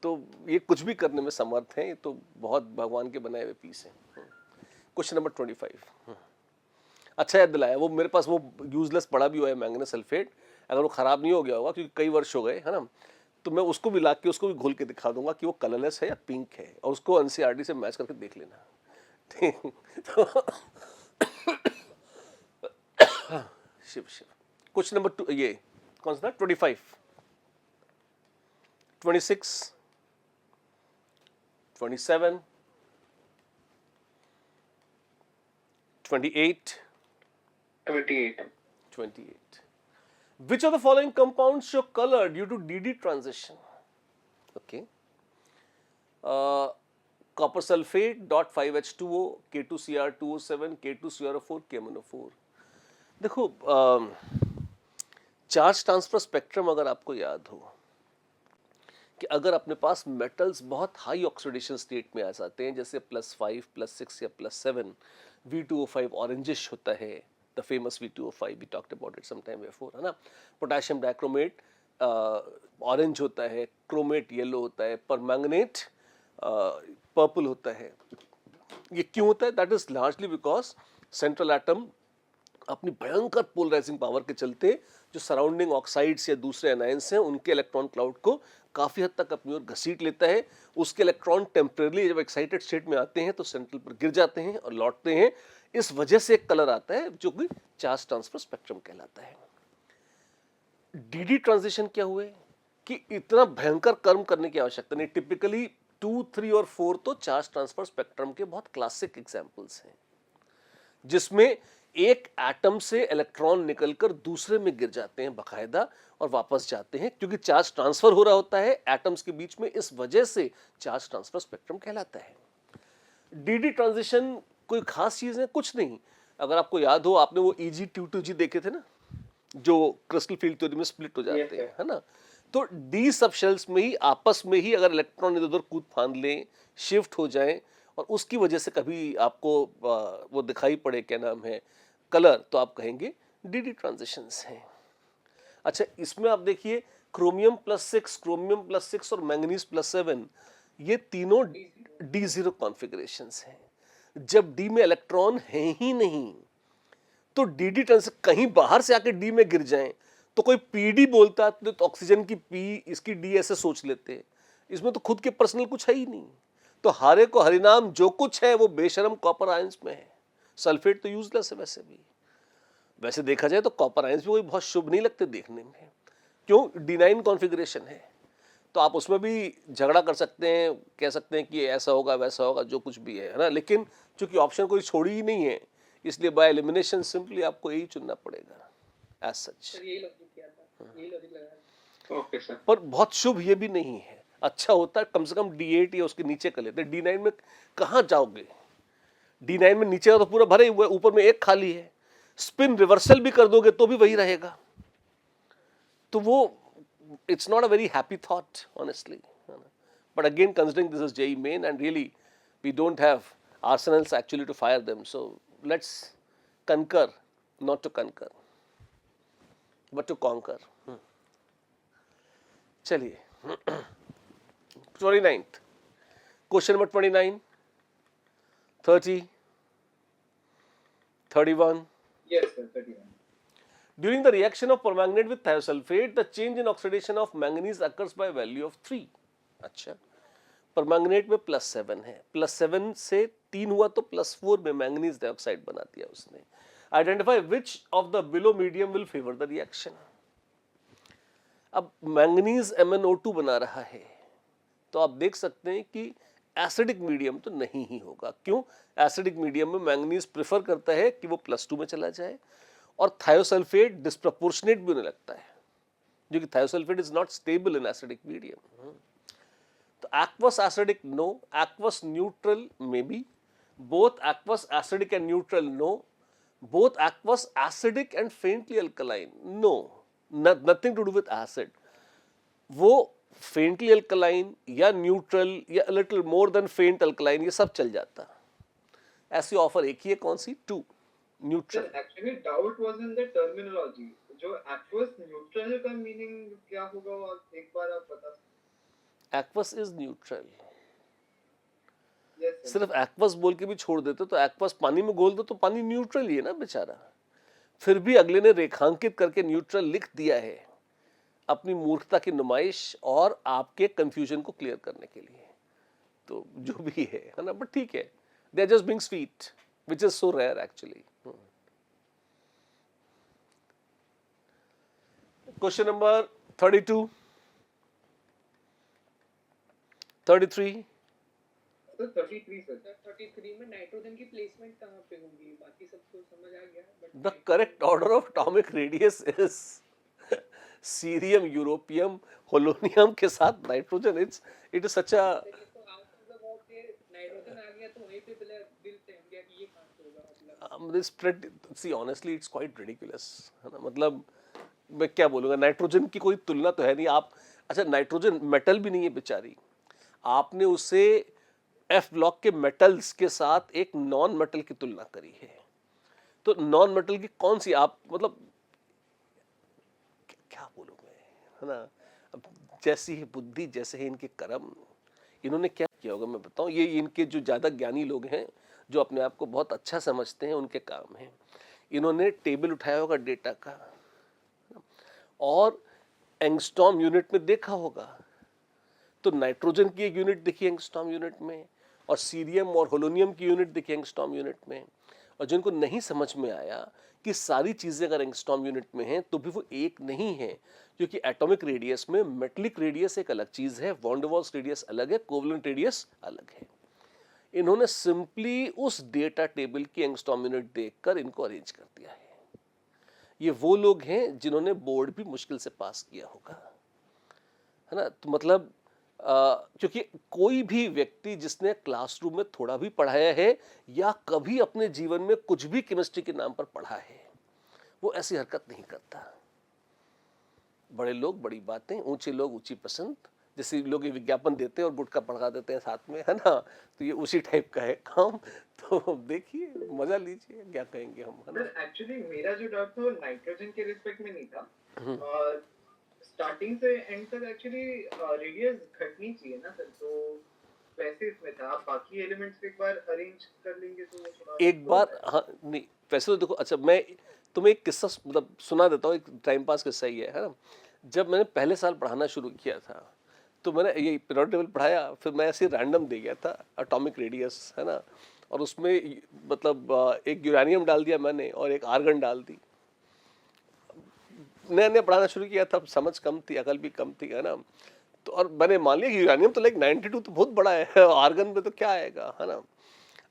तो ये कुछ भी करने में समर्थ हैं, ये तो बहुत भगवान के बनाए हुए पीस हैं। Question number 25। अच्छा याद दिलाया, वो मेरे पास वो यूजलेस पड़ा भी हुआ है मैंगनीज सल्फेट, अगर वो खराब नहीं हो गया होगा क्योंकि कई वर्ष हो गए है ना, तो मैं उसको भी ला के उसको भी घोल के दिखा दूंगा कि वो कलरलेस है या पिंक है, और उसको एनसीईआरटी से मैच करके देख लेना। शिव शिव। क्वेश्चन नंबर 2, ये कौन सा था? 25, 26, 27, 28. 28. Which of the following compounds show color due to DD transition? Okay. Copper sulfate, .5H2O, K2Cr2O7, K2CrO4, KMnO4. देखो, चार्ज ट्रांसफर स्पेक्ट्रम अगर आपको याद हो कि अगर अपने पास मेटल्स बहुत हाई ऑक्सीडेशन स्टेट में आ जाते हैं, जैसे +5, +6 या +7, V2O5 ऑरेंजिश होता है, the famous V2O5, we talked about it some time before, है ना। पोटेशियम डाइक्रोमेट ऑरेंज होता है, क्रोमेट येलो होता है, परमैंगनेट पर्पल होता है। ये क्यों होता है? That is largely because central atom अपनी भयंकर पोलराइजिंग पावर के चलते जो सराउंडिंग ऑक्साइड्स या दूसरे एनायंस हैं उनके इलेक्ट्रॉन क्लाउड को काफ़ी हद तक अपनी ओर घसीट लेता है। उसके इलेक्ट्रॉन टेम्परेरी जब एक्साइटेड स्टेट में आते हैं तो सेंट्रल पर गिर जाते हैं और लौटते हैं। इस वजह से एक कलर आता है जो कि चार्ज ट्रांसफर स्पेक्ट्रम कहलाता है। डीडी ट्रांजिशन क्या हुए कि इतना भयंकर कर्म करने की आवश्यकता नहीं। टिपिकली 2, 3 और 4 तो चार्ज ट्रांसफर स्पेक्ट्रम के बहुत क्लासिक एग्जाम्पल्स हैं, जिसमें एक एटम से इलेक्ट्रॉन निकलकर दूसरे में गिर जाते हैं बाकायदा और वापस जाते हैं, क्योंकि चार्ज ट्रांसफर हो रहा होता है एटम्स के बीच में। इस वजह से चार्ज ट्रांसफर स्पेक्ट्रम कहलाता है। डीडी ट्रांजिशन कोई खास चीज है? कुछ नहीं। अगर आपको याद हो, आपने वो EG2G देखे थे ना, जो क्रिस्टल फील्ड थ्योरी में स्प्लिट हो जाते हैं, है ना। तो डी सब शेल्स में ही आपस में ही अगर इलेक्ट्रॉन इधर उधर कूद फांद लें, शिफ्ट हो जाएं और उसकी वजह से कभी आपको वो दिखाई पड़े क्या नाम है कलर, तो आप कहेंगे डी ट्रांजिशंस हैं। अच्छा, इसमें आप देखिए क्रोमियम +6, क्रोमियम +6 और मैंगनीज +7 ये तीनों D0 कॉन्फ़िगरेशंस हैं। जब डी में इलेक्ट्रॉन है ही नहीं तो डी ट्रांजिशन कहीं बाहर से आके डी में गिर जाएं तो कोई पीडी बोलता तो ऑक्सीजन की पी, इसकी डी ऐसे सोच लेते। इसमें तो खुद के पर्सनल कुछ है ही नहीं। तो हारे को हरिनाम जो कुछ है वो बेशरम कॉपर आयंस में है। सल्फेट तो यूजलेस है वैसे भी। वैसे देखा जाए तो कॉपर आयंस भी कोई बहुत शुभ नहीं लगते देखने में, क्यों? D9 कॉन्फ़िगरेशन है। तो आप उसमें भी झगड़ा कर सकते हैं, कह सकते हैं कि ऐसा होगा वैसा होगा, जो कुछ भी है ना, लेकिन चूंकि ऑप्शन कोई छोड़ी ही नहीं है इसलिए बाय एलिमिनेशन सिंपली आपको यही चुनना पड़ेगा एज सच। सर यही लॉजिक किया था, यही लॉजिक लगाया। Okay sir. पर बहुत शुभ ये भी नहीं है। अच्छा होता है कम से कम D8 या उसके नीचे का लेते। D9 में कहाँ जाओगे? D9 में नीचे का तो पूरा भरे हुआ है, ऊपर में एक खाली है। स्पिन रिवर्सल भी कर दोगे तो भी वही रहेगा। तो वो it's not a very happy thought honestly. But again considering this is JEE main and really we don't have arsenals actually to fire them, so let's concur not to conquer but to conquer. चलिए 29th question number 29, 30, 31. Yes, sir, 31. During the reaction of permanganate with thiosulfate, the change in oxidation of manganese occurs by value of 3. अच्छा, permanganate में +7 है, +7 से 3 हुआ तो +4 में manganese dioxide बना दिया उसने। Identify which of the below medium will favour the reaction. अब मैंगनीज MnO2 बना रहा है तो आप देख सकते हैं कि एसिडिक मीडियम तो नहीं ही होगा। क्यों? एसिडिक मीडियम में मैंगनीज प्रेफर करता है कि वो +2 में चला जाए और थायोसल्फेट डिस्प्रपोर्शनेट भी होने लगता है, जो कि thiosulphate is not stable in acidic medium. तो aqueous acidic no, aqueous neutral maybe, both aqueous acidic and neutral no, both aqueous acidic and faintly alkaline no, nothing to do with acid. वो faintly alkaline या neutral या a little more than faint alkaline ये सब चल जाता। ऐसी offer एक ही है, कौन सी? 2 neutral। Sir, actually doubt was in the terminology. जो aqueous neutral का meaning क्या होगा और एक बार आप बता सकते? Aqueous is neutral. Yes, sir. सिर्फ एक्वस बोल के भी छोड़ देते तो एक्वस पानी में घोल दो तो पानी न्यूट्रल ही है ना बेचारा। फिर भी अगले ने रेखांकित करके न्यूट्रल लिख दिया है अपनी मूर्खता की नुमाइश और आपके कंफ्यूजन को क्लियर करने के लिए। तो जो भी है ना, बट ठीक है, they are just being sweet which is so rare actually. Question number 32, 33, Sir, 33, sir. Sir 33 में नाइट्रोजन की प्लेसमेंट कहाँ पे होगी? बाकी सब तो समझ आ गया, but the correct order of atomic radius is cerium, europium, holmium के साथ nitrogen. It is such a तो आउट ऑफ द बॉक्स ये नाइट्रोजन आ गया तो वहीं पे पहले दिल से हम गया कि ये कहाँ से होगा मतलब। this pretty, see honestly it's quite ridiculous है ना। मतलब मैं क्या बोलूँगा, नाइट्रोजन की कोई तुलना तो है नहीं। आप अच्छा, नाइट्रोजन मेटल भी नहीं है बेचारी, आपने उसे F ब्लॉक के मेटल्स के साथ एक नॉन मेटल की तुलना करी है। तो नॉन मेटल की कौन सी आप मतलब क्या बोलूँ मैं, है ना। अब जैसी है बुद्धि जैसे है इनके कर्म। इन्होंने क्या किया होगा मैं बताऊं, ये इनके जो ज़्यादा ज्ञानी लोग हैं जो अपने आप को बहुत अच्छा समझते हैं उनके काम है। इन्होंने टेबल उठाया होगा डेटा का और एंगस्ट्रॉम यूनिट में देखा होगा। तो नाइट्रोजन की एक यूनिट देखी एंगस्ट्रॉम यूनिट में और सीरियम और होलोनियम की यूनिट देखी एंगस्ट्रॉम यूनिट में। और जिनको नहीं समझ में आया कि सारी चीज़ें अगर एंगस्ट्रॉम यूनिट में हैं तो भी वो एक नहीं है, क्योंकि एटॉमिक रेडियस में मेटलिक रेडियस एक अलग चीज़ है, वॉन डर वाल्स रेडियस अलग है, कोवलेंट रेडियस अलग है। इन्होंने सिंपली उस डेटा टेबल की एंगस्ट्रॉम यूनिट देखकर इनको अरेंज कर दिया है। ये वो लोग हैं जिन्होंने बोर्ड भी मुश्किल से पास किया होगा, है ना। तो मतलब क्योंकि कोई भी व्यक्ति जिसने क्लासरूम में थोड़ा भी पढ़ाया है या कभी अपने जीवन में कुछ भी केमिस्ट्री के नाम पर पढ़ा है वो ऐसी हरकत नहीं करता। बड़े लोग बड़ी बातें, ऊंचे लोग ऊंची पसंद, जैसे लोग ये विज्ञापन देते हैं और गुटखा पड़का देते हैं साथ में, है ना, तो ये उसी टाइप का है काम। तो देखिए, मजा लीजिए, क्या कहेंगे हम, है ना। सर एक्चुअली मेरा जो डाउट था वो नाइट्रोजन के रिस्पेक्ट में नहीं था। हम्म। स्टार्टिंग से एंड तक एक्चुअली रेडियस घटनी चाहिए ना सर, तो वैसे इसमें था। आप बाकी एलिमेंट्स एक बार अरेंज कर लेंगे तो वो थोड़ा एक बार, हाँ नहीं, वैसे तो देखो, अच्छा मैं तुम्हें एक किस्सा मतलब सुना देता हूँ, एक टाइम पास किस्सा ही है ना। जब मैंने पहले साल पढ़ाना शुरू किया था, तो मैंने ये पीरियोडिक टेबल पढ़ाया, फिर मैं ऐसे रैंडम दे गया था एटॉमिक रेडियस, है ना, और उसमें मतलब एक यूरेनियम डाल दिया मैंने और एक आर्गन डाल दी। नया नया पढ़ाना शुरू किया था, समझ कम थी, अकल भी कम थी, है ना। तो और मैंने मान लिया कि यूरेनियम तो लाइक 92 तो बहुत बड़ा है, आर्गन में तो क्या आएगा, है ना।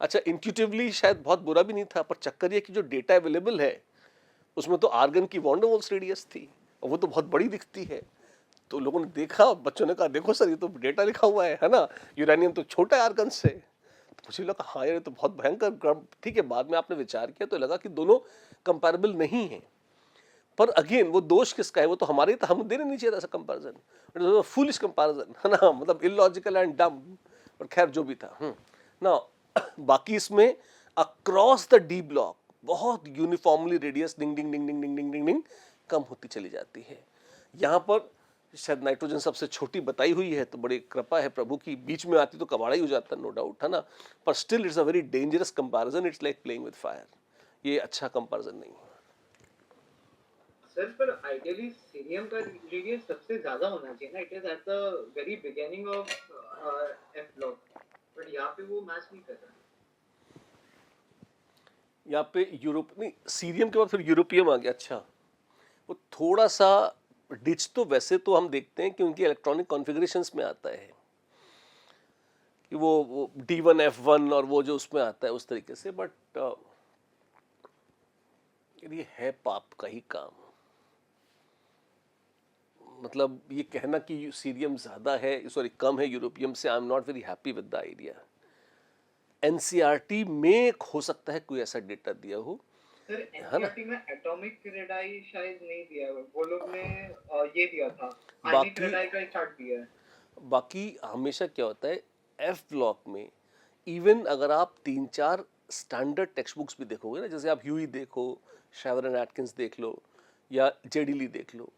अच्छा, इंट्यूटिवली शायद बहुत बुरा भी नहीं था, पर चक्कर ये कि जो डेटा अवेलेबल है उसमें तो आर्गन की वॉन डेर वाल्स रेडियस थी और वो तो बहुत बड़ी दिखती है। तो लोगों ने देखा, बच्चों ने कहा देखो सर ये तो डेटा लिखा हुआ है ना, यूरेनियम तो छोटा है आर्गन से। तो मुझे लगा हाँ यार ये तो बहुत भयंकर। ठीक है, बाद में आपने विचार किया तो लगा कि दोनों कंपैरेबल नहीं है। पर अगेन वो दोष किसका है, वो तो हमारे, तो हम देने नहीं चाहिए ऐसा comparison, it was a foolish comparison, है ना, मतलब इलॉजिकल एंड डम। पर खैर जो भी था। ना बाकी इसमें अक्रॉस द डी ब्लॉक बहुत यूनिफॉर्मली रेडियस डिंग डिंग डिंग डिंग डिंग डिंग डिंग डिंग कम होती चली जाती है। यहाँ पर शायद नाइट्रोजन सबसे छोटी बताई हुई है, तो बड़ी कृपा है प्रभु की, बीच में आती तो कबाड़ा ही हो जाता, नो डाउट, है ना। पर still it's a very dangerous comparison, it's like playing with fire. ये अच्छा कंपैरिजन नहीं है। सर, पर आइडियली सीरियम का रेडियस सबसे ज्यादा होना चाहिए ना, it is at the very beginning of F block, but यहाँ पे वो मैच नहीं कर रहा। यहाँ पे यूरोप नहीं, सीरियम के बाद फिर यूरोपियम आ गया। अच्छा, वो थोड़ा सा डिच तो वैसे तो हम देखते हैं कि उनकी इलेक्ट्रॉनिक कॉन्फ़िगरेशंस में आता है कि वो D1 F1 और वो जो उसमें आता है उस तरीके से, बट ये है पाप का ही काम। मतलब ये कहना कि सीरियम ज्यादा है, सॉरी कम है यूरोपियम से, आई am not very happy with the idea. NCERT में हो सकता है कोई ऐसा डेटा दिया हो, सर है ना। एनसीईआरटी में एटॉमिक रेडाई शायद नहीं दिया है, वो लोग ने ये दिया था, आयनिक बाकी रेडाई का चार्ट दिया है। बाकी हमेशा क्या होता है एफ ब्लॉक में, इवन अगर आप 3-4 स्टैंडर्ड टेक्स्ट बुक्स भी देखोगे ना, जैसे आप ह्यूई देखो, शेवर एंड एटकिंस देख लो या जेडीली देख लो,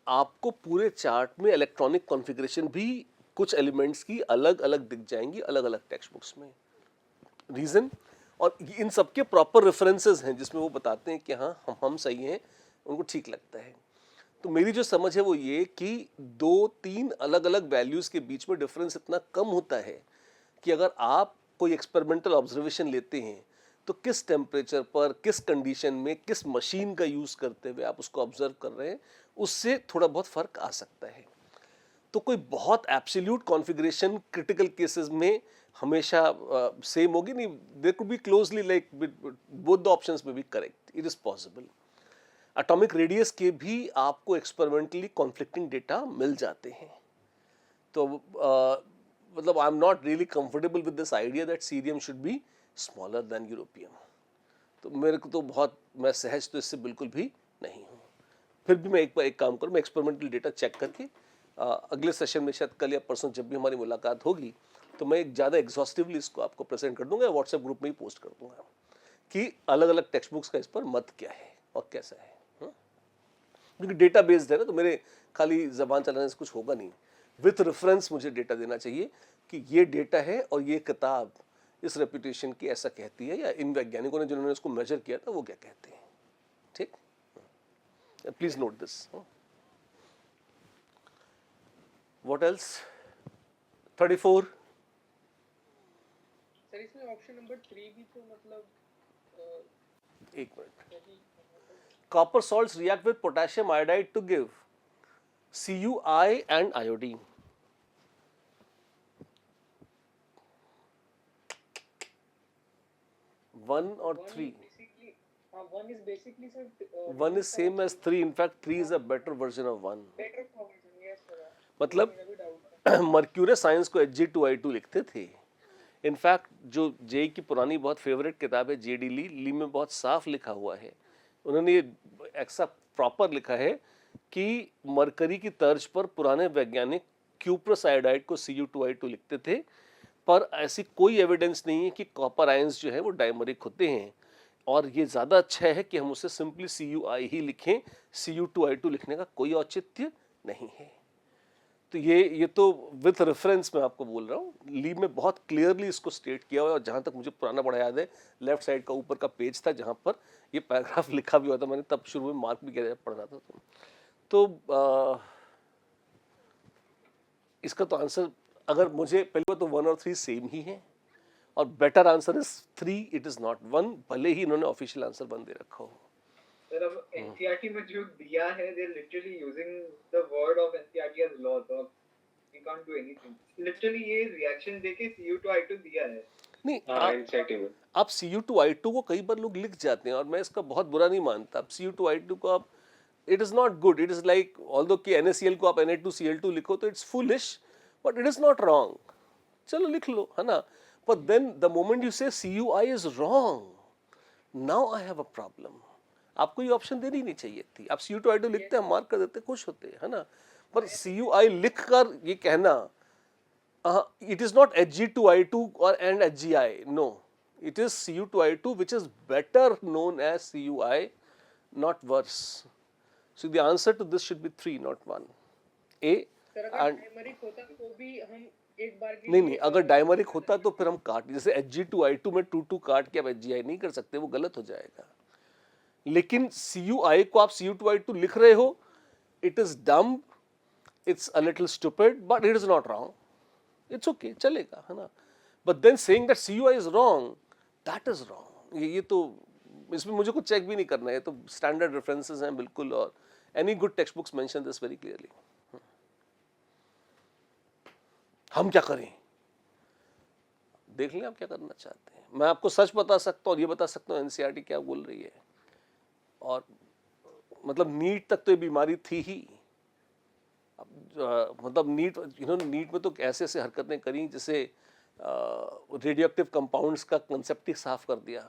आपको पूरे चार्ट में इलेक्ट्रॉनिक कॉन्फ़िगरेशन भी कुछ एलिमेंट्स की अलग अलग दिख जाएंगी अलग अलग टेक्स्ट बुक्स में। रीज़न, और इन सबके प्रॉपर रेफरेंसेस हैं जिसमें वो बताते हैं कि हाँ हम सही हैं, उनको ठीक लगता है। तो मेरी जो समझ है वो ये कि 2-3 अलग अलग वैल्यूज़ के बीच में डिफरेंस इतना कम होता है कि अगर आप कोई एक्सपेरिमेंटल ऑब्जर्वेशन लेते हैं तो किस टेम्परेचर पर, किस कंडीशन में, किस मशीन का यूज़ करते हुए आप उसको ऑब्जर्व कर रहे हैं, उससे थोड़ा बहुत फ़र्क आ सकता है। तो कोई बहुत एब्सोल्यूट कॉन्फ़िगरेशन क्रिटिकल केसेस में हमेशा सेम होगी नहीं, there could be closely like both the options में B correct, it is possible. Atomic radius के भी आपको एक्सपेरिमेंटली कॉन्फ्लिक्टिंग डेटा मिल जाते हैं। तो मतलब I am not really comfortable with this idea that cerium should be smaller than europium. तो मेरे को तो बहुत, मैं सहज तो इससे बिल्कुल भी नहीं हूँ। फिर भी मैं एक काम करूँ, मैं एक्सपेरिमेंटल डेटा चेक करके अगले सेशन में शायद कल या परसों जब भी हमारी मुलाकात होगी तो मैं एक ज़्यादा एग्जॉस्टिवली इसको आपको प्रेजेंट कर दूंगा, व्हाट्सएप ग्रुप में ही पोस्ट कर दूंगा कि अलग अलग टेक्स्ट बुक्स का इस पर मत क्या है और कैसा है। क्योंकि डेटा बेस्ड है ना, तो मेरे खाली जबान चलाने से कुछ होगा नहीं, विथ रेफरेंस मुझे डेटा देना चाहिए कि ये डेटा है और ये किताब इस रेपुटेशन की ऐसा कहती है, या इन वैज्ञानिकों ने जिन्होंने इसको मेजर किया था वो क्या कहते हैं। ठीक, please note this. What else? 34 sir इसमें ऑप्शन नंबर 3 भी तो मतलब एक minute. Copper salts react with potassium iodide to give CuI and iodine. One or three? one is basically sir One is same as 3. In fact, 3 is a better version of 1. better formation, yes sir। मतलब मेरा भी doubt था। Mercury science को Hg2I2 लिखते थे। In fact जो जे की पुरानी बहुत फेवरेट किताब है जेडी ली में बहुत साफ लिखा हुआ है, उन्होंने ये ऐसा प्रॉपर लिखा है कि मरकरी की तर्ज पर पुराने वैज्ञानिक क्यूप्रस आयोडाइड को Cu2I2 लिखते थे, पर ऐसी कोई एविडेंस नहीं है कि कॉपर आयंस जो है वो डायमरिक होते हैं, और ये ज़्यादा अच्छा है कि हम उसे सिंपली CuI ही लिखें, Cu2I2 लिखने का कोई औचित्य नहीं है। तो ये तो विथ रेफरेंस मैं आपको बोल रहा हूँ, ली में बहुत क्लियरली इसको स्टेट किया हुआ है, और जहाँ तक मुझे पुराना बड़ा याद है, लेफ्ट साइड का ऊपर का पेज था जहाँ पर ये पैराग्राफ लिखा भी हुआ था, मैंने तब शुरू में मार्क भी किया पढ़ रहा था। तो इसका तो आंसर, अगर मुझे पहले बात तो 1 और 3 सेम ही है, और better answer is 3, it is not 1, भले ही इन्होंने ऑफिशियल आंसर 1 दे रखा हो। सर अब एनसीईआरटी में जो दिया है, they are literally using the word of NCERT as law, तो we can't do anything. Literally ये रिएक्शन देके Cu2I2 दिया है। नहीं, एनसीईआरटी में आप Cu2I2 को कई बार लोग लिख जाते हैं, और मैं इसका बहुत बुरा नहीं मानता। आप Cu2I2 को आप, it is not good, it is like although कि NaCl को आप Na2Cl2 लिखो तो it's foolish, but it is not wrong, चलो लिख लो, है ना। But then the moment you say CuI is wrong, now I have a problem. आपको ये ऑप्शन देनी नहीं चाहिए थी, आप Cu2I2 लिखते हैं, मार्क कर देते, खुश होते हैं, है ना। पर CuI लिखकर ये कहना, it is not Hg2I2 or and Hgi, no, it is Cu2I2 which is better known as CuI, not worse. So the answer to this should be 3, not 1. A sir अगर and डायमरिक होता तो भी हम एक बार के नहीं, अगर डायमरिक होता तो फिर हम काट, जैसे Hg2I2 में 2 काट के आप Hgi नहीं कर सकते, वो गलत हो जाएगा। लेकिन CuI को आप Cu2I2 लिख रहे हो, it is dumb, it's a little stupid, but it is not wrong. It's okay, चलेगा, है ना। But then saying that CuI is wrong, that is wrong. ये तो इसमें मुझे कुछ चेक भी नहीं करना है, ये तो स्टैंडर्ड रेफरेंसेस हैं बिल्कुल, और any good textbooks mention this very clearly. हम क्या करें, देख लें आप क्या करना चाहते हैं। मैं आपको सच बता सकता हूँ और ये बता सकता हूँ एनसीईआरटी क्या बोल रही है, और मतलब नीट तक तो ये बीमारी थी ही। मतलब नीट, नीट में तो ऐसे ऐसे हरकतें करी, जैसे रेडियो एक्टिव कंपाउंड्स का कंसेप्ट ही साफ कर दिया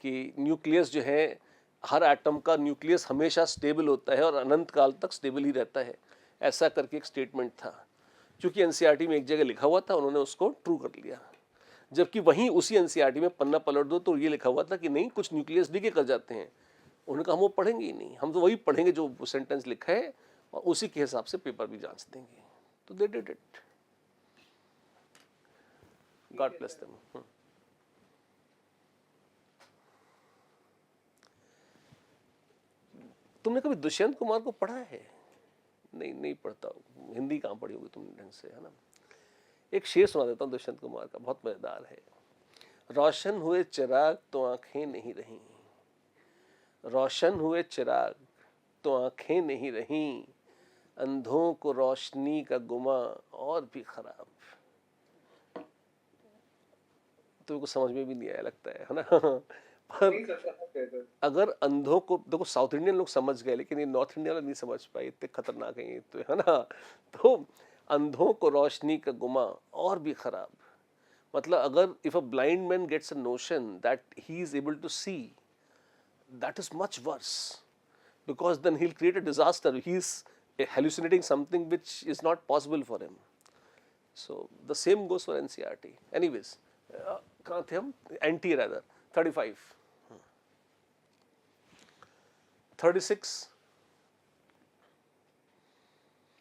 कि न्यूक्लियस जो है, हर एटम का न्यूक्लियस हमेशा स्टेबल होता है और अनंत काल तक स्टेबल ही रहता है, ऐसा करके एक स्टेटमेंट था। क्योंकि एनसीईआरटी में एक जगह लिखा हुआ था, उन्होंने उसको ट्रू कर लिया, जबकि वहीं उसी एनसीईआरटी में पन्ना पलट दो तो ये लिखा हुआ था कि नहीं, कुछ न्यूक्लियस डीके कर जाते हैं। उन्होंने कहा हम वो पढ़ेंगे ही नहीं, हम तो वही पढ़ेंगे जो सेंटेंस लिखा है, और उसी के हिसाब से पेपर भी जांच देंगे। तो they did it, God bless them. तुमने कभी दुष्यंत कुमार को पढ़ा है? नहीं पढ़ता, हिंदी कहाँ पढ़ी होगी तुमने ढंग से, है ना। एक शेर सुना देता हूँ दुष्यंत कुमार का, बहुत मजेदार है। रोशन हुए चिराग तो आंखें नहीं रहीं, रोशन हुए चिराग तो आंखें नहीं रहीं, अंधों को रोशनी का गुमा और भी खराब। तुमको समझ में भी नहीं आया लगता है ना। पर अगर अंधों को, देखो साउथ इंडियन लोग समझ गए, लेकिन ये नॉर्थ इंडियन वाले नहीं समझ पाए, इतने खतरनाक है ये तो, है ना। तो अंधों को रोशनी का गुमा और भी खराब, मतलब अगर if a blind man gets a notion that he is able to see, that is much worse, because then he'll create a disaster. He's hallucinating something which is not possible for him. So the same goes for NCERT. Anyways, कहाँ थे हम? NT rather. 35, 36,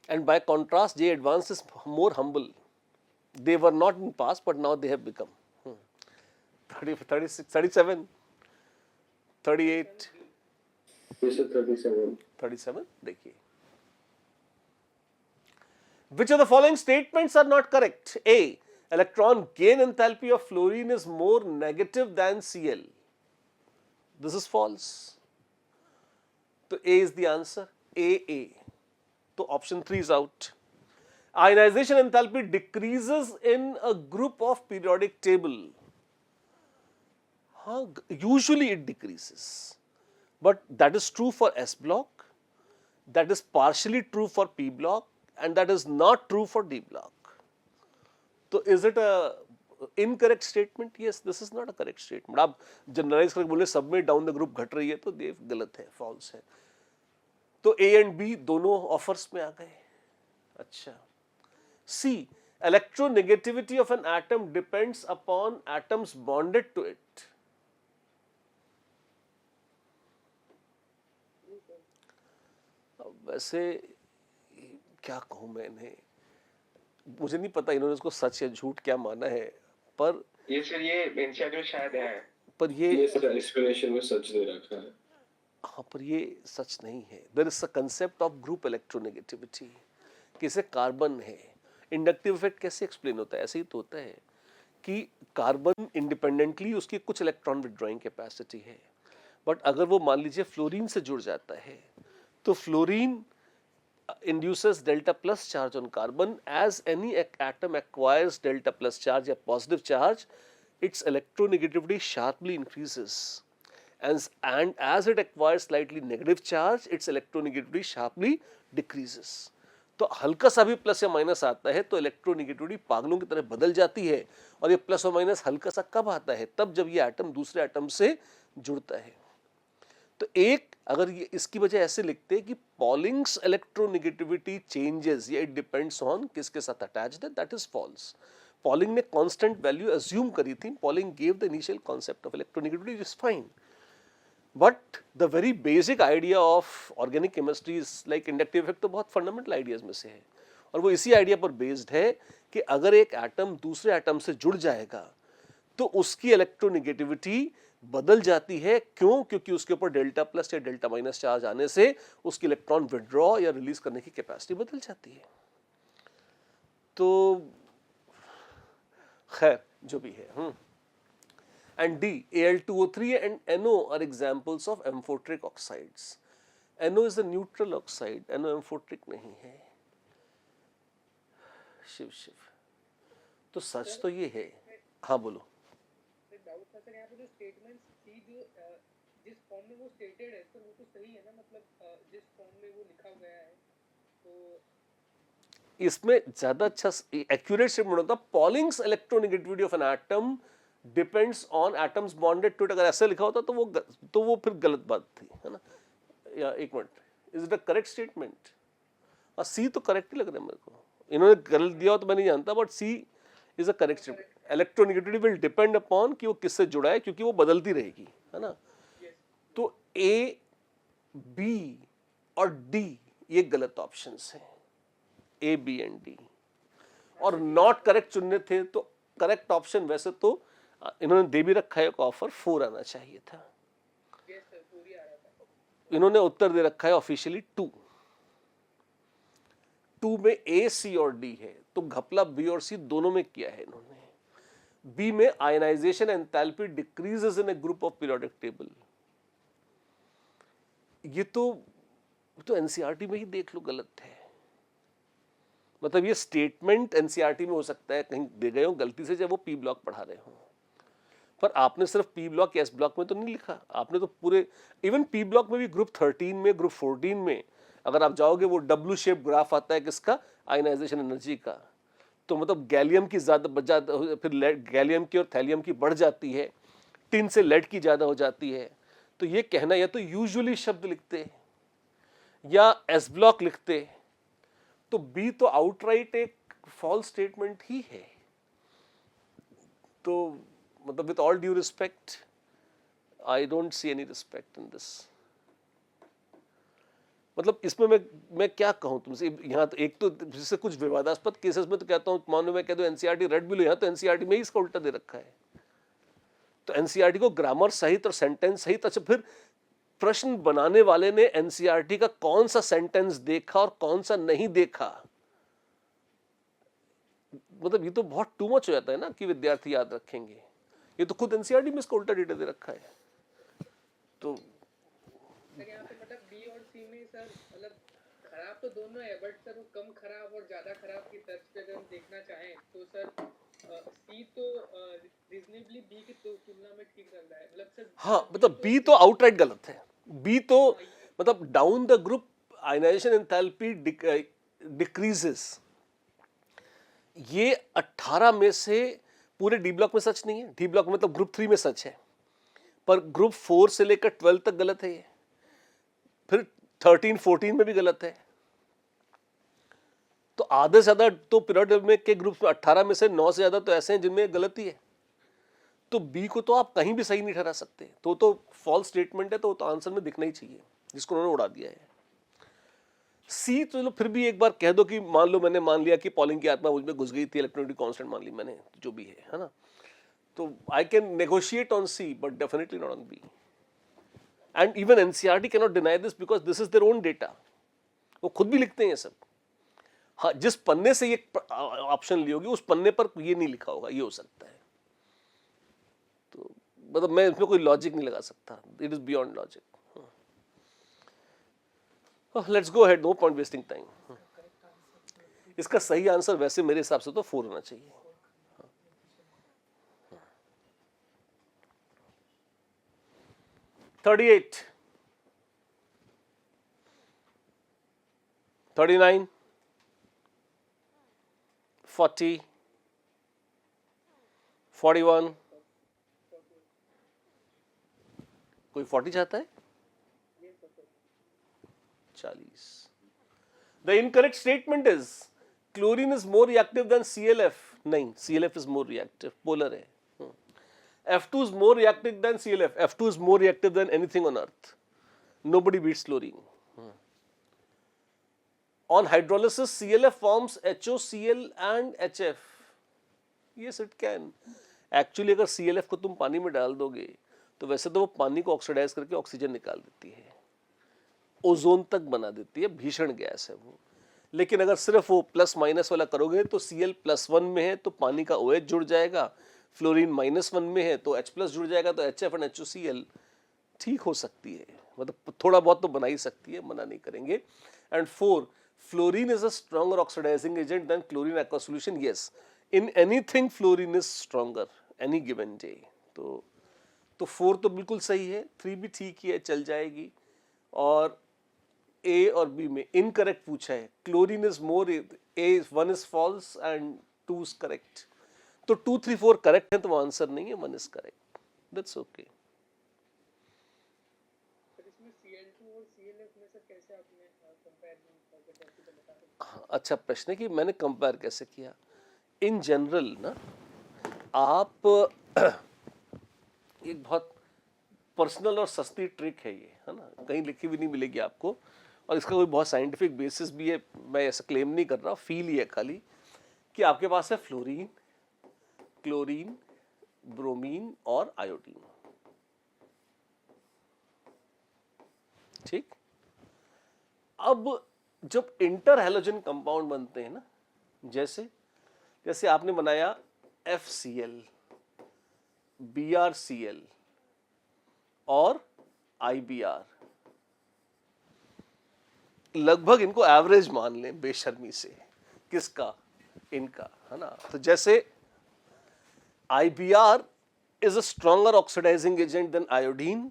and by contrast, J advanced is more humble. They were not in past, but now they have become. 30, 36, 37, 38. 37, देखिए. Which of the following statements are not correct? A. Electron gain enthalpy of fluorine is more negative than Cl. This is false. So A is the answer. A. So option 3 is out. Ionization enthalpy decreases in a group of periodic table. Usually it decreases, but that is true for S block, that is partially true for P block, and that is not true for D block. So is it a incorrect statement? Yes, this is not a correct statement. आप generalise करके बोले सब में down the group घट रही है, तो ये गलत है, फॉल्स है। तो ए एंड बी दोनों ऑफर्स में आ गए। अच्छा, सी, electronegativity of an atom depends upon atoms bonded to it. वैसे क्या कहूं मैं इन्हें, मुझे नहीं पता इन्होंने इसको सच या झूठ क्या माना है, पर ये सर ये एनसीईआरटी में शायद है, पर ये सर एक्सप्लेनेशन में सच दे रखा है। हाँ, पर ये सच नहीं है। There is a concept of group electronegativity, किसे कार्बन है। इंडक्टिव इफेक्ट कैसे एक्सप्लेन होता है? ऐसे ही तो होता है कि कार्बन इंडिपेंडेंटली उसकी कुछ इलेक्ट्रॉन विड्रॉइंग कैपेसिटी है, बट अगर वो मान लीजिए फ्लोरीन से जुड़ जाता है तो fluorine induces delta plus charge on carbon. As any atom acquires delta plus charge या positive charge, its electronegativity sharply increases, and as it acquires slightly negative charge, its electronegativity sharply decreases. तो हल्का सा भी plus या minus आता है तो electronegativity पागलों की तरह बदल जाती है। और ये प्लस और माइनस हल्का सा कब आता है? तब जब ये एटम दूसरे एटम से जुड़ता है। तो एक अगर ये इसकी वजह ऐसे लिखते हैं कि पॉलिंग्स इलेक्ट्रोनेगेटिविटी चेंजेस, ये इट डिपेंड्स ऑन किसके साथ अटैच्ड है, दैट इज फॉल्स। पॉलिंग ने कांस्टेंट वैल्यू अज्यूम करी थी। Polling gave the initial concept of electronegativity, is fine, but the very basic idea of organic chemistry is like inductive effect, तो बहुत fundamental ideas में से है और वो इसी आइडिया पर बेस्ड है कि अगर एक एटम दूसरे एटम से जुड़ जाएगा तो उसकी इलेक्ट्रोनेगेटिविटी बदल जाती है। क्यों? क्योंकि उसके ऊपर डेल्टा प्लस या डेल्टा माइनस चार्ज आने से उसकी इलेक्ट्रॉन विड्रॉ या रिलीज करने की कैपेसिटी बदल जाती है। तो खैर जो भी है। And D, Al2O3 and NO are examples of amphoteric oxides. NO is a neutral oxide, NO amphoteric नहीं है। शिव शिव, तो सच तो ये है। हाँ बोलो। डाउट था सर, यहाँ पे जो स्टेटमेंट थी जो जिस फॉर्म में वो स्टेटेड है सर, वो तो सही है ना? मतलब जिस फॉर्म में वो लिखा गया है तो इसमें ज्यादा अच्छा एक्यूरेट स्टेटमेंट होता, Pauling's electronegativity of an atom depends on atoms bonded to it. अगर ऐसा लिखा होता तो वो फिर गलत बात थी, है ना? या एक minute, is it a correct statement? C तो करेक्ट ही लग रहा है मेरे को। इन्होंने गलत दिया हो तो मैं नहीं जानता, but C is a correct statement. Electronegativity will depend upon कि वो किससे जुड़ा है, क्योंकि वो बदलती रहेगी, है ना? तो ए, बी और डी ये गलत ऑप्शंस हैं, ए, बी एंड डी। और नॉट करेक्ट चुनने थे तो करेक्ट ऑप्शन वैसे तो इन्होंने दे भी रखा है, एक ऑफर 4 आना चाहिए था। इन्होंने उत्तर दे रखा है ऑफिशियली 2 में ए, सी और डी है, तो घपला बी और सी दोनों में किया है इन्होंने। बी में ionisation enthalpy decreases in a group of periodic table, ये तो एनसीईआरटी में ही देख लो गलत है। मतलब ये स्टेटमेंट एनसीईआरटी में हो सकता है कहीं दे गए हो गलती से जब वो पी ब्लॉक पढ़ा रहे हो, पर आपने सिर्फ पी ब्लॉक या एस ब्लॉक में तो नहीं लिखा, आपने तो पूरे इवन पी ब्लॉक में भी ग्रुप 13 में, ग्रुप 14 में अगर आप जाओगे वो डब्ल्यू शेप ग्राफ आता है किसका, आयनाइजेशन एनर्जी का। तो मतलब गैलियम की ज्यादा, फिर गैलियम की और थैलियम की बढ़ जाती है, टिन से लेड की ज्यादा हो जाती है। तो ये कहना या तो यूजुअली शब्द लिखते या एस ब्लॉक लिखते, तो बी तो आउटराइट एक फॉल्स स्टेटमेंट ही है। तो मतलब with all due respect, I don't see any respect in this. मतलब इसमें मैं क्या कहूं तुमसे, यहाँ तो एक तो जिससे कुछ विवादास्पद केसेस में तो कहता हूं, मान लो मैं कह दूं एनसीईआरटी रेड भी लो, यहाँ तो एनसीईआरटी में ही इसका उल्टा दे रखा है। तो एनसीईआरटी को ग्रामर सहित और सेंटेंस सहित, अच्छा फिर प्रश्न बनाने वाले ने एनसीईआरटी का कौन सा सेंटेंस देखा और कौन सा नहीं देखा, मतलब ये तो बहुत टू मच हो जाता है ना कि विद्यार्थी याद रखेंगे। ये तो खुद एनसीईआरटी में इसका उल्टा डेटा दे रखा है। तो सर यहाँ पे मतलब बी और सी में सर मतलब खराब तो दोनों है, बट सर वो कम खराब और ज्यादा खराब की तर्ज पे अगर हम देखना चाहें तो सर सी तो रीजनेबली बी की तुलना में ठीक चल रहा है। मतलब सर हाँ, मतलब बी तो आउटराइट गलत है। बी तो मतलब down the group ionisation enthalpy decreases, ये 18 में से पूरे डी ब्लॉक में सच नहीं है। डी ब्लॉक मतलब ग्रुप 3 में सच है, पर ग्रुप 4 से लेकर 12 तक गलत है ये। फिर 13-14 में भी गलत है। तो आधे से ज्यादा तो पीरियड में के ग्रुप्स में 18 में से 9 से ज्यादा तो ऐसे हैं जिनमें गलती है। तो बी को तो आप कहीं भी सही नहीं ठहरा सकते, तो फॉल्स स्टेटमेंट है, तो आंसर में दिखना ही चाहिए, जिसको उन्होंने उड़ा दिया है। सी तो चलो फिर भी एक बार कह दो कि मान लो मैंने मान लिया कि पॉलिंग की आत्मा मुझ में घुस गई थी, इलेक्ट्रोनेगेटिव कांस्टेंट मान ली मैंने, जो भी है ना, तो I can negotiate on C but definitely not on B. And even NCERT can not deny this because this is their own data, वो खुद भी लिखते हैं ये सब। हाँ, जिस पन्ने से ये ऑप्शन ली होगी उस पन्ने पर ये नहीं लिखा होगा, ये हो सकता है। तो मतलब मैं इसमें कोई लॉजिक नहीं लगा सकता, it is beyond logic. Let's go ahead, no point wasting time. इसका सही आंसर वैसे मेरे हिसाब से तो 4 होना चाहिए। 38, 39, 40, 41, कोई 40 चाहता है? 40। The incorrect statement is chlorine is more reactive than ClF. नहीं, ClF is more reactive, polar है। F2 is more reactive than ClF. F2 is more reactive than anything on earth. Nobody beats chlorine. On hydrolysis, ClF forms HOCl and HF. Yes, it can. Actually, अगर ClF को तुम पानी में डाल दोगे तो वैसे तो वो पानी को ऑक्सीडाइज करके ऑक्सीजन निकाल देती है, ओजोन तक बना देती है, भीषण गैस है वो। लेकिन अगर सिर्फ वो प्लस माइनस वाला करोगे तो Cl+1 में है तो पानी का OH जुड़ जाएगा, फ्लोरीन -1 में है तो H+ जुड़ जाएगा, तो HF एंड HOCl ठीक हो सकती है, मतलब थोड़ा बहुत तो बना ही सकती है, मना नहीं करेंगे। And 4, fluorine is a stronger oxidising agent than chlorine aqua solution. Yes, in anything fluorine is stronger any given day. तो 4 तो बिल्कुल सही है, 3 भी ठीक ही है, चल जाएगी। और ए और बी में इनकरेक्ट पूछा है, chlorine is more, A 1 is false and 2 is correct. तो 2, 3, 4 करेक्ट है, तो वो आंसर नहीं है, 1 इज करेक्ट, दैट्स ओके। इसमें Cl2 और ClF में से कैसे आपने कंपैरिजन करके बता सकते? अच्छा प्रश्न है कि मैंने कंपेयर कैसे किया। इन जनरल ना, आप एक बहुत पर्सनल और सस्ती ट्रिक है ये, है ना, कहीं लिखी भी नहीं मिलेगी आपको, और इसका कोई बहुत साइंटिफिक बेसिस भी है, मैं ऐसा क्लेम नहीं कर रहा, फील ही है खाली, कि आपके पास है फ्लोरीन, क्लोरीन, ब्रोमीन और आयोडीन। ठीक, अब जब इंटर हैलोजन कंपाउंड बनते हैं ना, जैसे आपने बनाया FCl, BrCl और IBr, लगभग इनको एवरेज मान लें बेशर्मी से, किसका? इनका, है ना। तो जैसे IBr is a stronger oxidizing agent than iodine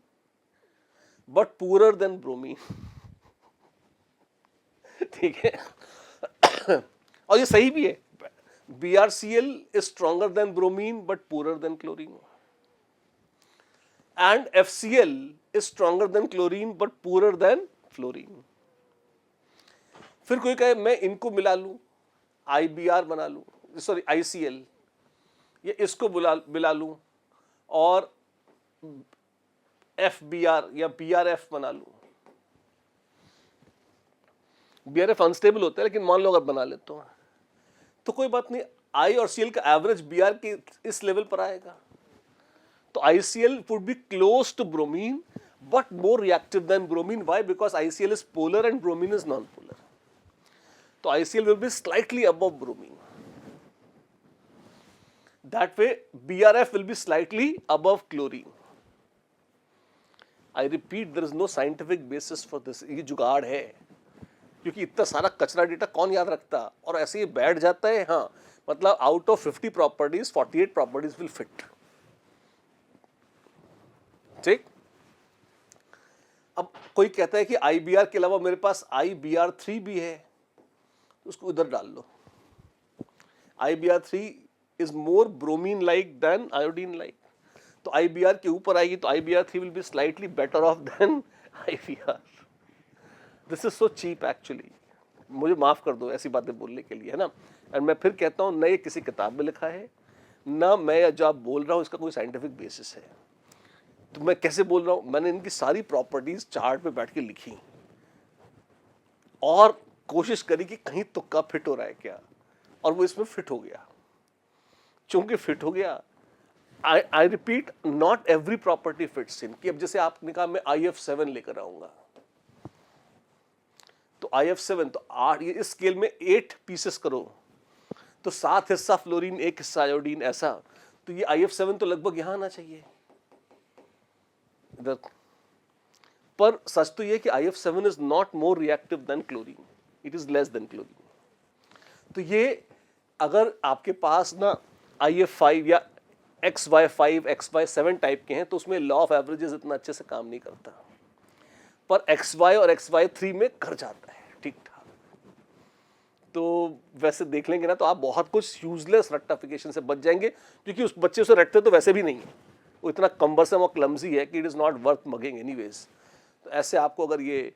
but poorer than bromine। ठीक है, और ये सही भी है, BrCl is stronger than bromine but poorer than chlorine, and FCl is stronger than chlorine but poorer than fluorine। फिर कोई कहे मैं इनको मिला लूं, IBr बना लूं, सॉरी ICl, ये इसको मिला लूं और FBr या BRF बना लूं। BRF अनस्टेबल होता है, लेकिन मान लो अगर बना लेता हूं तो कोई बात नहीं, I और Cl का एवरेज Br के इस लेवल पर आएगा, तो ICl would be close to bromine but more reactive than bromine। Why? Because ICl is polar and bromine is non-polar, so ICl will be slightly above bromine। That way BRF will be slightly above chlorine। I repeat, there is no scientific basis for this, ये जुगाड़ है, क्योंकि इतना सारा कचरा data कौन याद रखता, और ऐसे ही बैठ जाता है। हाँ, मतलब out of 50 properties 48 properties will fit. ठीक, अब कोई कहता है कि IBr के अलावा मेरे पास IBr3 भी है, उसको इधर डाल लो। IBr3 is more bromine like than iodine like, तो IBr के ऊपर आएगी तो IBr3 will be slightly better off than IBr। This is so cheap actually, मुझे माफ कर दो ऐसी बातें बोलने के लिए, है ना। और मैं फिर कहता हूँ, न ये किसी किताब में लिखा है, ना मैं जो आप बोल रहा हूँ इसका कोई साइंटिफिक बेसिस है। तो मैं कैसे बोल रहा हूँ, मैंने इनकी सारी प्रॉपर्टीज चार्ट पे बैठ के लिखी और कोशिश करी कि कहीं तुक्का फिट हो रहा है क्या, और वो इसमें फिट हो गया। चूंकि फिट हो गया, I repeat, not every property fits इन। कि अब जैसे आपने कहा मैं IF7 लेकर आऊंगा, तो IF7 तो 8, ये इस स्केल में 8 पीसेस करो तो 7 हिस्सा फ्लोरीन, 1 हिस्सा आयोडीन, ऐसा। तो ये IF7 तो लगभग यहां आना चाहिए इधर। पर सच तो ये कि IF7 is not more reactive than chlorine, it is less than chlorine. तो ये अगर आपके पास ना IF5 या XY5, XY7 टाइप के हैं तो उसमें लॉ ऑफ एवरेजेस इतना अच्छे से काम नहीं करता, पर XY और XY3 में कर जाता है ठीक ठाक। तो वैसे देख लेंगे ना तो आप बहुत कुछ यूजलेस रेक्टिफिकेशन से बच जाएंगे, क्योंकि उस बच्चे उसे रटते तो वैसे भी नहीं है, वो इतना कम्बरसम और क्लमजी है कि it is not worth mugging anyways. तो ऐसे आपको अगर ये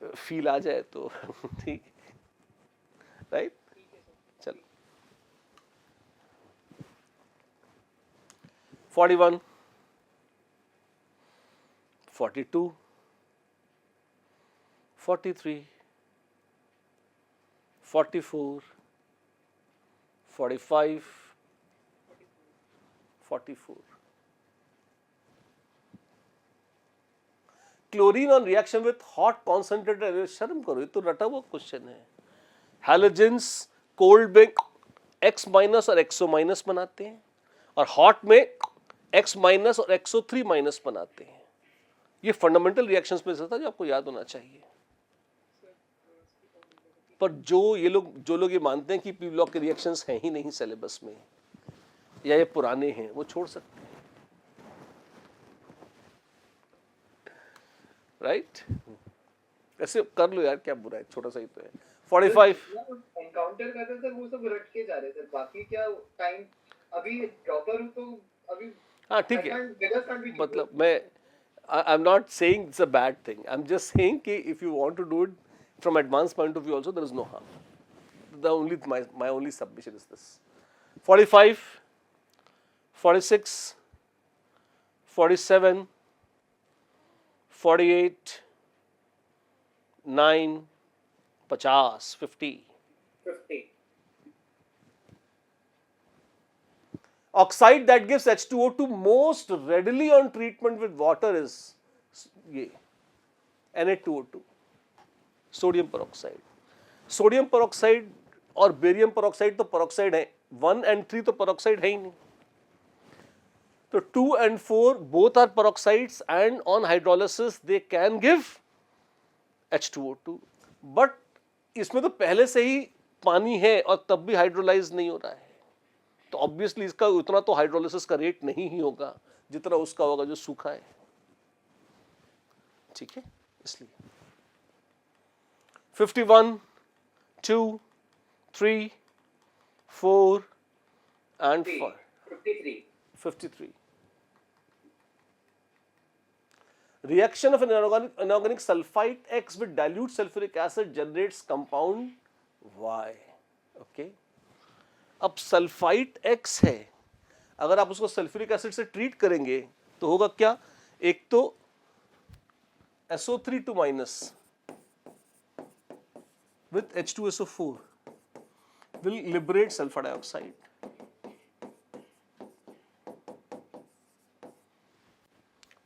फील आ जाए तो ठीक, राइट। चलो 41, 42, 43, 44, 45, 44. Chlorine on reaction with hot concentrated, शर्म करो, ये तो रटा हुआ क्वेश्चन है। हैलोजेंस कोल्ड में X माइनस और XO माइनस बनाते हैं, और हॉट में X माइनस और XO3 माइनस बनाते हैं। ये फंडामेंटल रिएक्शंस में से था जो आपको याद होना चाहिए। पर जो लोग ये मानते हैं कि पी ब्लॉक के रिएक्शंस हैं ही नहीं सिलेबस में, या ये पुराने हैं, वो छोड़ सकते हैं, राइट। ऐसे कर लो यार, क्या बुरा है, छोटा सा ही तो है। 45 एनकाउंटर करते थे वो सब रट के जा रहे थे, बाकी क्या टाइम अभी ड्रॉपर हूं तो अभी हाँ ठीक है, मतलब मैं I am not saying it's a bad thing, I am just saying कि if you want to do it from advance point of view also there is no harm. The only my only submission is this. 45, 46, 47, 48, 9, 50, 50. 50. Oxide that gives H2O2 most readily on treatment with water is ये Na2O2, sodium peroxide. Sodium peroxide और barium peroxide तो peroxide है, 1 and 3 तो peroxide है ही नहीं। तो 2 and 4 both are peroxides and on hydrolysis they can give H2O2, but इसमें तो पहले से ही पानी है और तब भी हाइड्रोलाइज नहीं हो रहा है, तो ऑब्वियसली इसका उतना तो हाइड्रोलिसिस का रेट नहीं ही होगा जितना उसका होगा जो सूखा है, ठीक है। इसलिए 51, 2, 3, 4 and 5, 53. Reaction of an inorganic sulfite X with dilute sulfuric acid generates compound Y. Okay. अब सल्फाइट X है, अगर आप उसको सल्फ्यूरिक एसिड से ट्रीट करेंगे तो होगा क्या, एक तो SO3 2 minus with H2SO4 will liberate sulfur dioxide.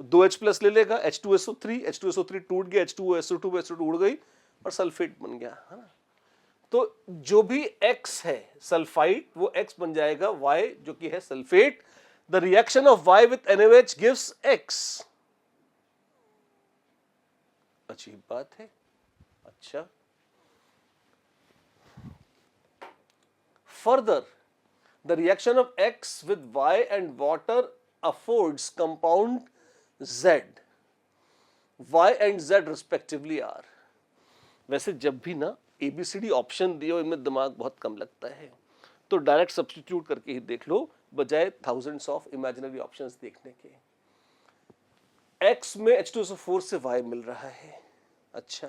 दो H प्लस ले लेगा, H2SO3 टूट गया, H2SO2 उड़ गई और सल्फेट बन गया, है ना। तो जो भी X है सल्फाइट वो X बन जाएगा Y जो कि है sulphate. The reaction of Y with NaOH gives X। अजीब बात है। अच्छा, further the reaction of X with Y and water affords compound Z. Y and Z respectively are. वैसे जब भी ना ABCD ऑप्शन दिए इनमें दिमाग बहुत कम लगता है, तो डायरेक्ट सब्स्टिट्यूट करके ही देख लो बजाय थाउजेंड्स ऑफ इमेजिनरी ऑप्शंस देखने के। X में H2SO4 से Y मिल रहा है, अच्छा,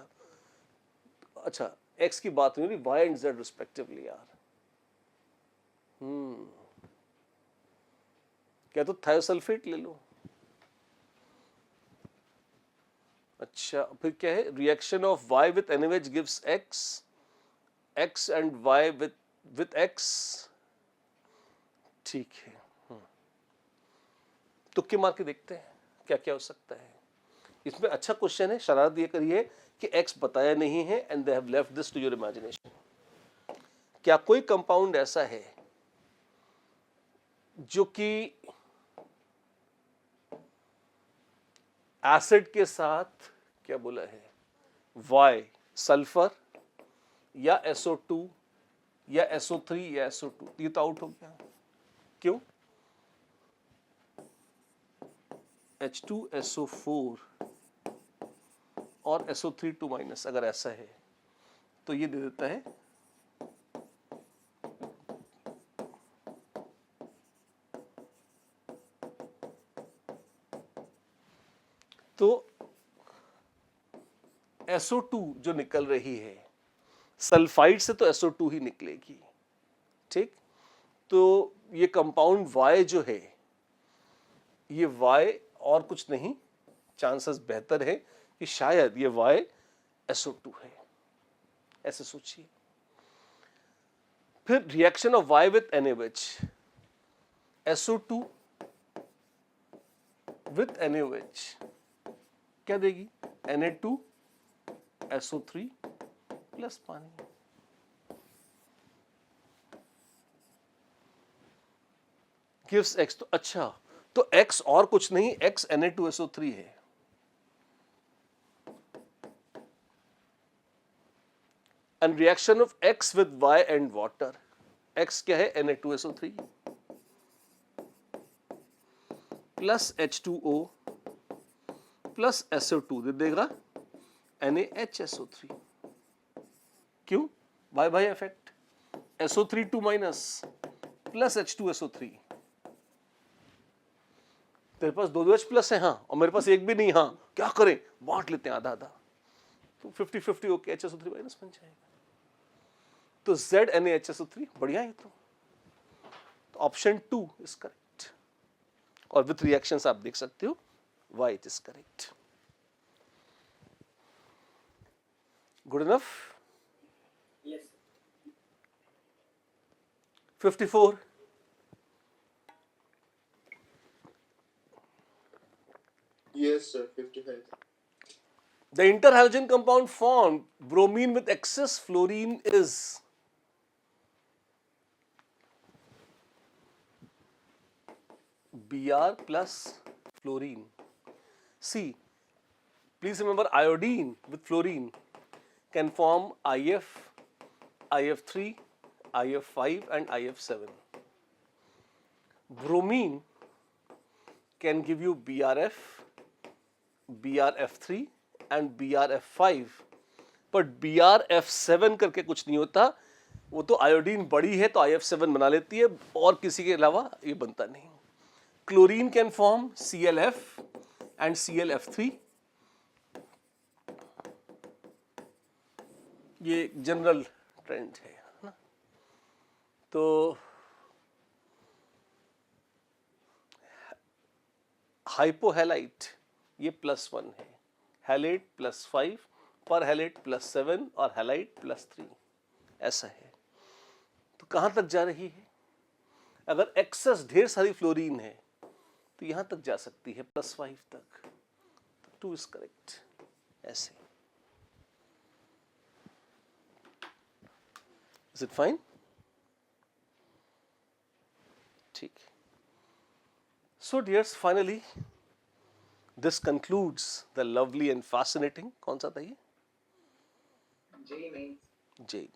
अच्छा x की बात नहीं हो रही, y एंड z रिस्पेक्टिवली यार। क्या तो थायोसल्फेट ले लो। अच्छा फिर क्या है, reaction of y with NaOH gives x and y with x। ठीक है, तुक्के मार के देखते हैं क्या क्या हो सकता है इसमें। अच्छा क्वेश्चन है, शरारत ये करिए कि x बताया नहीं है and they have left this to your imagination. क्या कोई कंपाउंड ऐसा है जो कि एसिड के साथ क्या बोला है, Y सल्फर या SO2 या SO3 या SO2, ये तो आउट हो गया। क्यों? H2SO4 और SO3 अगर ऐसा है तो ये दे देता है तो SO2 जो निकल रही है सल्फाइड से तो SO2 ही निकलेगी। ठीक, तो ये कंपाउंड Y जो है, ये Y और कुछ नहीं, चांसेस बेहतर है कि शायद ये Y SO2 है, ऐसे सोचिए। फिर reaction of Y with NaOH, SO2 with NaOH क्या देगी, Na2SO3 प्लस पानी। Gives X। तो अच्छा, तो X और कुछ नहीं, X Na2SO3 है। And reaction of X with Y and water, X क्या है, Na2SO3 plus H2O plus SO2 दे देगा NaHSO3। क्यों? By by effect, SO3 2 minus plus H2SO3। तेरे पास दो H प्लस है हाँ, और मेरे पास एक भी नहीं, हाँ क्या करें, बांट लेते हैं आधा आधा, तो 50-50 ओके, HSO3 माइनस बन जाएगा। तो ZNaHSO3 बढ़िया है। तो ऑप्शन 2 इज करेक्ट, और विथ रिएक्शंस आप देख सकते हो why it is correct. Good enough? Yes. 54. Yes, sir. 55. The interhalogen compound formed bromine with excess fluorine is Br plus fluorine. See, please remember iodine with fluorine can form IF, IF3, IF5 and IF7. Bromine can give you BRF, BRF3 and BRF5, but BRF7 करके कुछ नहीं होता, वो तो iodine बड़ी है तो IF7 बना लेती है, और किसी के अलावा ये बनता नहीं। Chlorine can form ClF and ClF3, ये जनरल ट्रेंड है ना। तो हाइपोहैलाइट ये +1 है, हैलाइट +5, पर हैलाइट +7 और हैलाइट +3, ऐसा है। तो कहाँ तक जा रही है? अगर एक्सेस ढेर सारी फ्लोरीन है तो यहां तक जा सकती है +5 तक, तो 2 इज करेक्ट, ऐसे। Is it fine? ठीक। So dears, finally this concludes the lovely and fascinating, कौन सा था ये? जी नहीं। JEE।